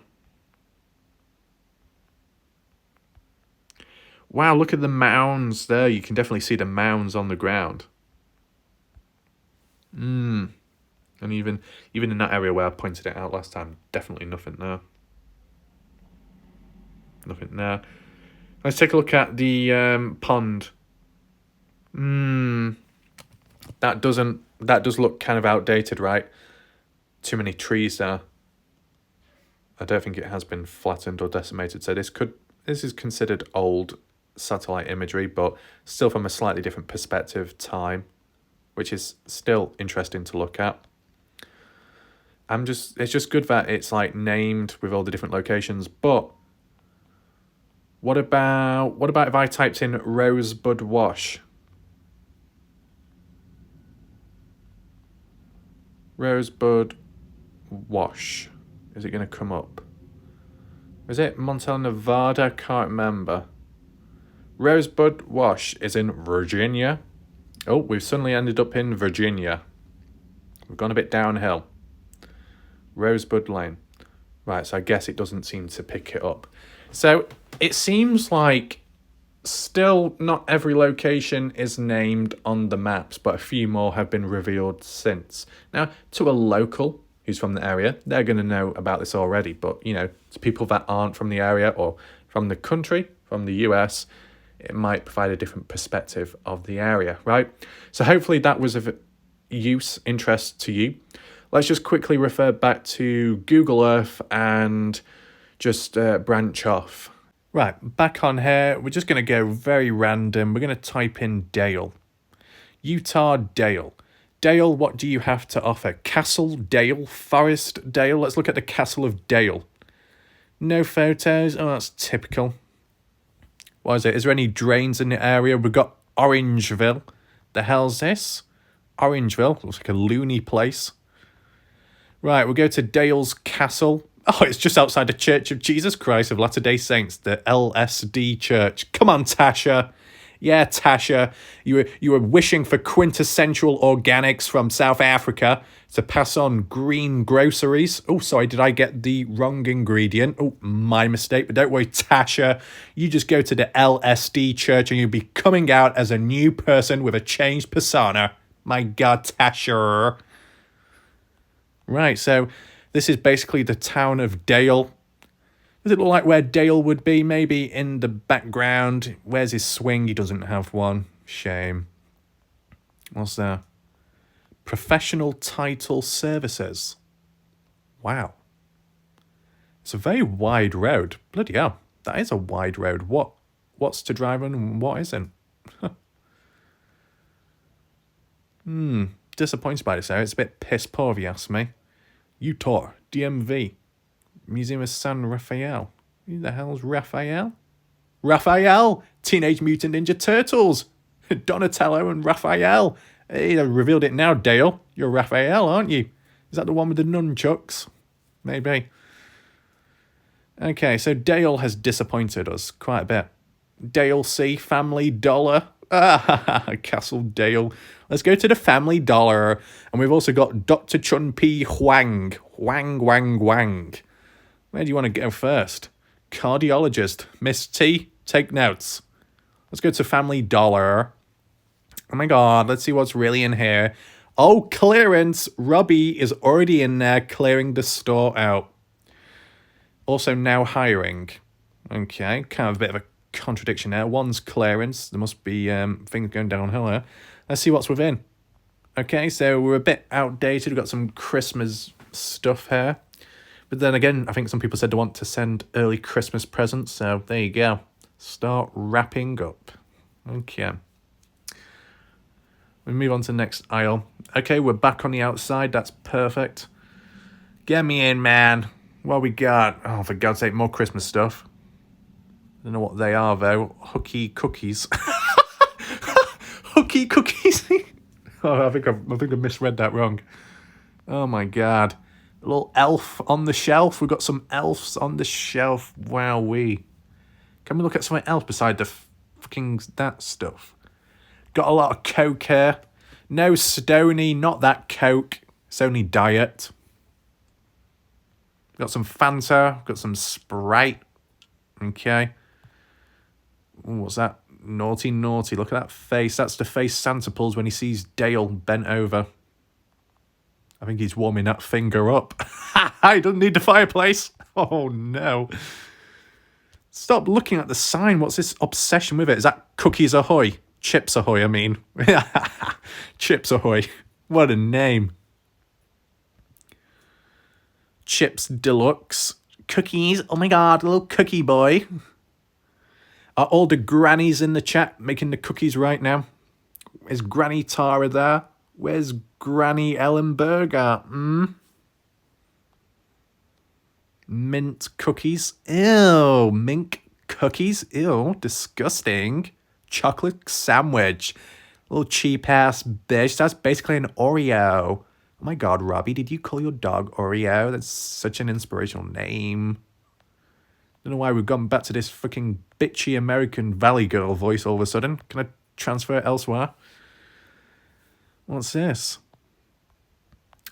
Wow, look at the mounds there. You can definitely see the mounds on the ground. And even in that area where I pointed it out last time, definitely nothing there. Nothing there. Let's take a look at the pond. That does look kind of outdated, right? Too many trees there. I don't think it has been flattened or decimated. So this is considered old satellite imagery, but still from a slightly different perspective time, which is still interesting to look at. It's just good that it's like named with all the different locations. But what about if I typed in Rosebud Wash? Rosebud Wash. Is it going to come up? Is it Montel, Nevada? Can't remember. Rosebud Wash is in Virginia. Oh, we've suddenly ended up in Virginia. We've gone a bit downhill. Rosebud Lane. Right, so I guess it doesn't seem to pick it up. So it seems like still not every location is named on the maps, but a few more have been revealed since. Now, to a local who's from the area, they're going to know about this already. But, you know, to people that aren't from the area or from the country, from the US, it might provide a different perspective of the area, right? So hopefully that was of interest to you. Let's just quickly refer back to Google Earth and just branch off. Right, back on here, we're just going to go very random. We're going to type in Dale. Utah Dale. Dale, what do you have to offer? Castle Dale? Forest Dale? Let's look at the Castle of Dale. No photos. Oh, that's typical. What is it? Is there any drains in the area? We've got Orangeville. The hell's this? Orangeville. Looks like a loony place. Right, we'll go to Dale's Castle. Oh, it's just outside the Church of Jesus Christ of Latter-day Saints, the LSD Church. Come on, Tasha. Yeah, Tasha, you were wishing for quintessential organics from South Africa to pass on green groceries. Oh, sorry, did I get the wrong ingredient? Oh, my mistake. But don't worry, Tasha. You just go to the LSD Church and you'll be coming out as a new person with a changed persona. My God, Tasha. Right, so this is basically the town of Dale. Does it look like where Dale would be? Maybe in the background. Where's his swing? He doesn't have one. Shame. What's that? Professional Title Services. Wow. It's a very wide road. Bloody hell. That is a wide road. What's to drive on and what isn't? Disappointed by this area. It's a bit piss poor if you ask me. Utah, DMV, Museum of San Rafael. Who the hell's Raphael? Raphael! Teenage Mutant Ninja Turtles! Donatello and Raphael. Hey, I revealed it now, Dale. You're Raphael, aren't you? Is that the one with the nunchucks? Maybe. Okay, so Dale has disappointed us quite a bit. Dale C, Family Dollar. Castle Dale. Let's go to the Family Dollar. And we've also got Dr. Chun P Huang. Wang. Where do you want to go first? Cardiologist. Miss T, take notes. Let's go to Family Dollar. Oh my God, let's see what's really in here. Oh, clearance. Robbie is already in there clearing the store out. Also now hiring. Okay, kind of a bit of a contradiction there. One's clearance. There must be things going downhill here. Let's see what's within. Okay, so we're a bit outdated. We've got some Christmas stuff here. But then again, I think some people said they want to send early Christmas presents. So there you go. Start wrapping up. Okay. We move on to the next aisle. Okay, we're back on the outside. That's perfect. Get me in, man. What we got? Oh, for God's sake, more Christmas stuff. I don't know what they are, though. Hooky cookies. Hooky cookies. Oh, I think I've misread that wrong. Oh, my God. A little elf on the shelf. We've got some elves on the shelf. Wowee. Can we look at something else beside the fucking that stuff? Got a lot of Coke here. No Stony, not that Coke. It's only Diet. Got some Fanta. Got some Sprite. Okay. Ooh, what's that? Naughty. Look at that face. That's the face Santa pulls when he sees Dale bent over. I think he's warming that finger up. He doesn't need the fireplace. Oh, no. Stop looking at the sign. What's this obsession with it? Is that Cookies Ahoy? Chips Ahoy, I mean. Chips Ahoy. What a name. Chips Deluxe. cookies. Oh my god, little cookie boy. Are all the grannies in the chat making the cookies right now? Is Granny Tara there? Where's Granny Ellenberger? Mint cookies. Ew, mint cookies. Ew, disgusting. Chocolate sandwich. Little cheap ass bitch. That's basically an Oreo. Oh my god, Robbie, did you call your dog Oreo? That's such an inspirational name. Don't know why we've gone back to this fucking bitchy American Valley Girl voice all of a sudden. Can I transfer it elsewhere? What's this?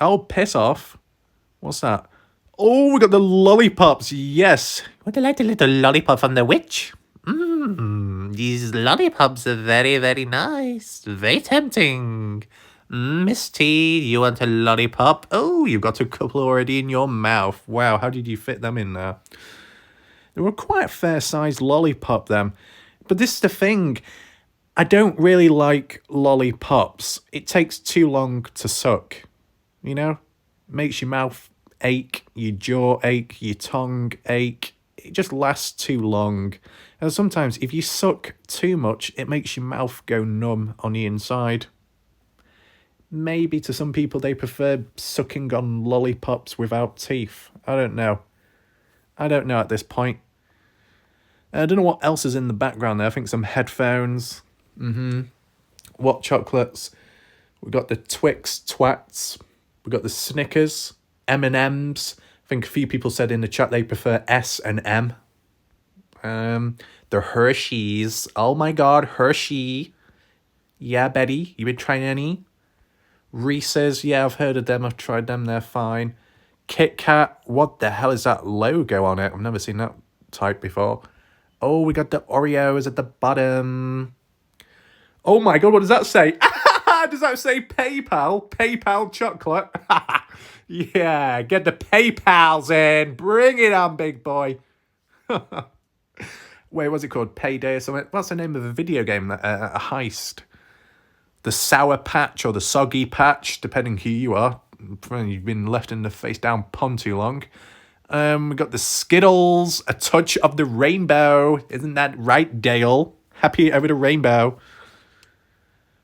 Oh, piss off. What's that? Oh, we got the lollipops. Yes. Would you like a little lollipop from the witch? These lollipops are very, very nice. Very tempting. Miss T, you want a lollipop? Oh, you've got a couple already in your mouth. Wow, how did you fit them in there? They were quite a fair-sized lollipop, then. But this is the thing. I don't really like lollipops. It takes too long to suck. You know? Makes your mouth ache, your jaw ache, your tongue ache. It just lasts too long. And sometimes, if you suck too much, it makes your mouth go numb on the inside. Maybe to some people, they prefer sucking on lollipops without teeth. I don't know. I don't know at this point. I don't know what else is in the background there. I think some headphones. What chocolates? We've got the Twix Twats. We've got the Snickers. M&M's. I think a few people said in the chat they prefer S and M. The Hershey's. Oh my god, Hershey. Yeah, Betty, you been trying any? Reese's. Yeah, I've heard of them. I've tried them. They're fine. Kit Kat. What the hell is that logo on it? I've never seen that type before. Oh, we got the Oreos at the bottom. Oh my god, what does that say? Does that say PayPal? PayPal chocolate? Yeah, get the PayPals in. Bring it on, big boy. Wait, what's it called? Payday or something? What's the name of a video game? A heist. The Sour Patch or the Soggy Patch, depending who you are. You've been left in the face down pond too long. We got the Skittles, a touch of the rainbow. Isn't that right, Dale? Happy over the rainbow.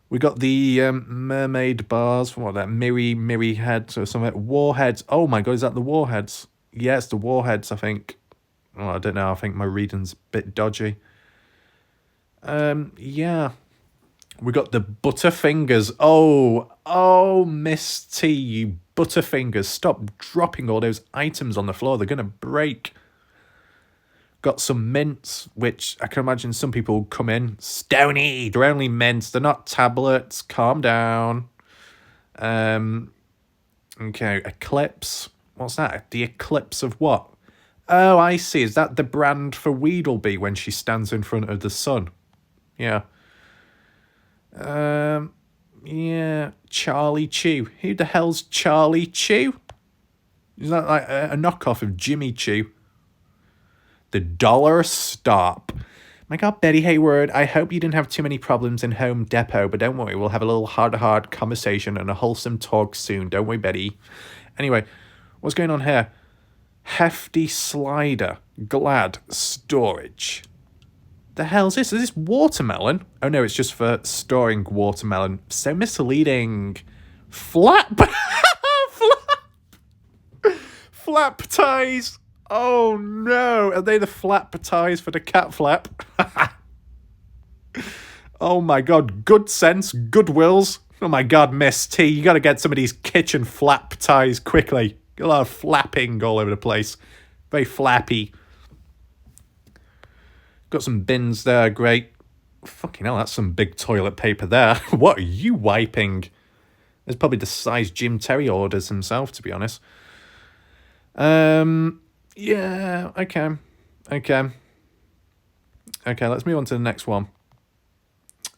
We got the mermaid bars. What, that Miri heads or something? Warheads. Oh my god, is that the Warheads? Yeah, it's the Warheads, I think. Oh, I don't know. I think my reading's a bit dodgy. Yeah. We got the Butterfingers. Oh, Miss T, you Butterfingers. Stop dropping all those items on the floor. They're going to break. Got some mints, which I can imagine some people will come in. Stony, they're only mints. They're not tablets. Calm down. Okay, Eclipse. What's that? The Eclipse of what? Oh, I see. Is that the brand for Weedleby when she stands in front of the sun? Yeah. Yeah, Charlie Chew. Who the hell's Charlie Chew? Is that like a knockoff of Jimmy Chew? The Dollar Stop. My god, Betty Hayward, I hope you didn't have too many problems in Home Depot, but don't worry, we'll have a little heart-to-heart conversation and a wholesome talk soon, don't we, Betty? Anyway, what's going on here? Hefty Slider. Glad Storage. The hell's this? Is this watermelon? Oh no, it's just for storing watermelon. So misleading. Flap. Flap ties. Oh no. Are they the flap ties for the cat flap? Oh my god. Good sense. Good wills. Oh my god, Miss T. You got to get some of these kitchen flap ties quickly. A lot of flapping all over the place. Very flappy. Got some bins there, great. Fucking hell, that's some big toilet paper there. What are you wiping? It's probably the size Jim Terry orders himself, to be honest. Yeah, okay. Okay, let's move on to the next one.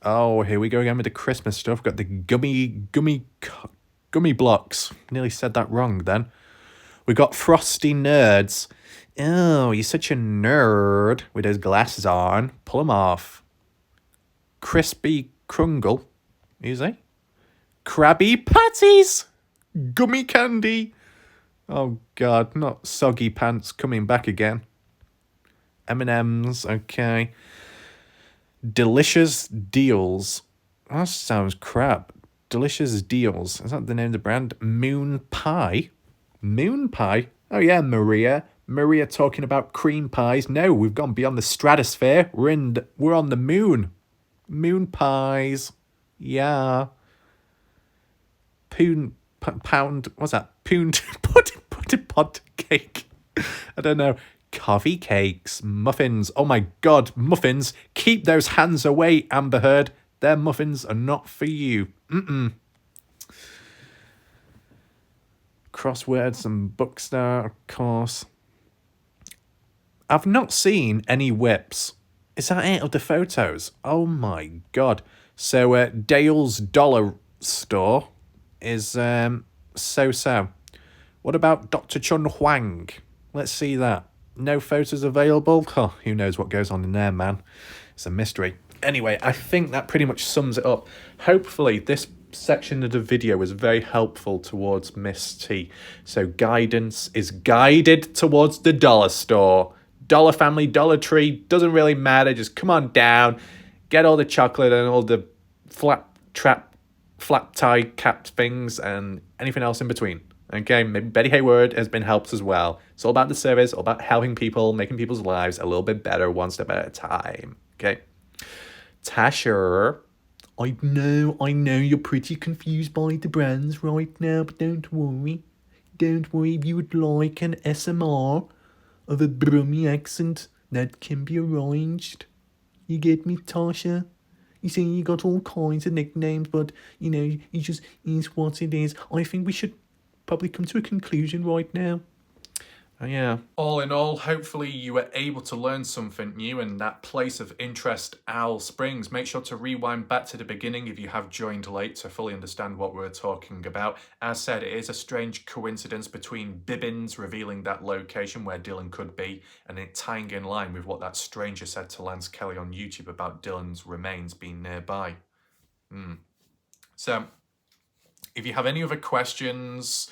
Oh, here we go again with the Christmas stuff. Got the gummy blocks. Nearly said that wrong then. We got Frosty Nerds. Oh, you're such a nerd with those glasses on. Pull them off. Crispy Krungle. Easy. Krabby Patties. Gummy candy. Oh God, not soggy pants coming back again. M&M's, okay. Delicious Deals. That sounds crap. Delicious Deals. Is that the name of the brand? Moon Pie? Moon Pie? Oh yeah, Maria. Maria talking about cream pies. No, we've gone beyond the stratosphere. We're on the moon. Moon pies. Yeah. Pound. What's that? Pound pot cake. I don't know. Coffee cakes, muffins. Oh my God, muffins! Keep those hands away, Amber Heard. Their muffins are not for you. Crosswords and Bookstar, of course. I've not seen any whips. Is that it of the photos? Oh my God. So Dale's Dollar Store is so-so. What about Dr. Chun Huang? Let's see that. No photos available? Oh, who knows what goes on in there, man. It's a mystery. Anyway, I think that pretty much sums it up. Hopefully, this section of the video was very helpful towards Miss T. So guidance is guided towards the dollar store. Dollar Family, Dollar Tree, doesn't really matter. Just come on down, get all the chocolate and all the flat tie capped things and anything else in between. Okay, maybe Betty Hayward has been helped as well. It's all about the service, all about helping people, making people's lives a little bit better one step at a time. Okay. Tasha, I know you're pretty confused by the brands right now, but don't worry. Don't worry, if you would like an SMR of a Brummy accent, that can be arranged. You get me, Tasha? You see, you got all kinds of nicknames, but, you know, it just is what it is. I think we should probably come to a conclusion right now. Yeah. All in all, hopefully you were able to learn something new in that place of interest, Owl Springs. Make sure to rewind back to the beginning if you have joined late to fully understand what we're talking about. As said, it is a strange coincidence between Bibbins revealing that location where Dylan could be and it tying in line with what that stranger said to Lance Kelly on YouTube about Dylan's remains being nearby. So, if you have any other questions,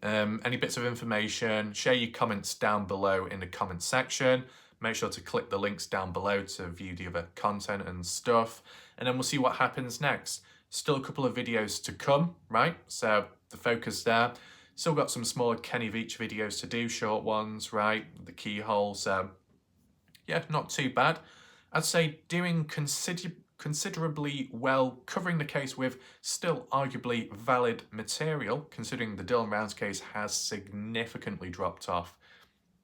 any bits of information, share your comments down below in the comment section. Make sure to click the links down below to view the other content and stuff. And then we'll see what happens next. Still a couple of videos to come, right? So the focus there. Still got some smaller Kenny Veach videos to do, short ones, right? The keyhole. So yeah, not too bad. I'd say doing considerably well, covering the case with still arguably valid material, considering the Dylan Rounds case has significantly dropped off.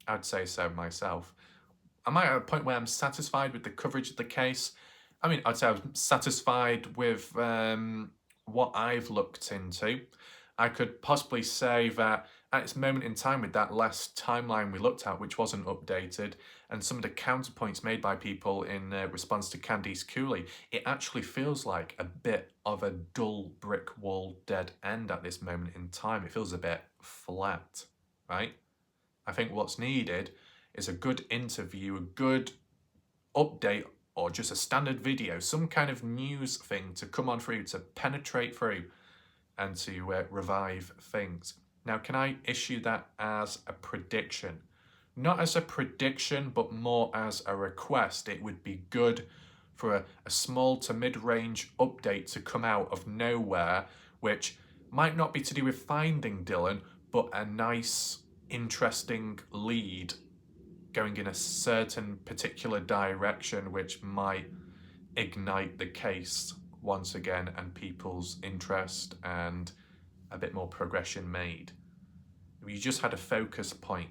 I'd say so myself. Am I at a point where I'm satisfied with the coverage of the case? I mean, I'd say I'm satisfied with what I've looked into. I could possibly say that at its moment in time with that last timeline we looked at, which wasn't updated, and some of the counterpoints made by people in response to Candice Cooley, it actually feels like a bit of a dull brick wall dead end at this moment in time. It feels a bit flat, right? I think what's needed is a good interview, a good update, or just a standard video, some kind of news thing to come on through, to penetrate through and to revive things. Now, can I issue that as a prediction? Not as a prediction, but more as a request. It would be good for a small to mid-range update to come out of nowhere, which might not be to do with finding Dylan, but a nice, interesting lead going in a certain particular direction, which might ignite the case once again and people's interest and a bit more progression made. If you just had a focus point,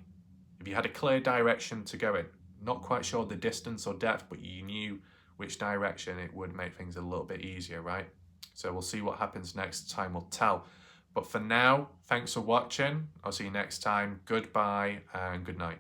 if you had a clear direction to go in, not quite sure the distance or depth, but you knew which direction, it would make things a little bit easier, right? So we'll see what happens next. Time will tell. But for now, thanks for watching. I'll see you next time. Goodbye and good night.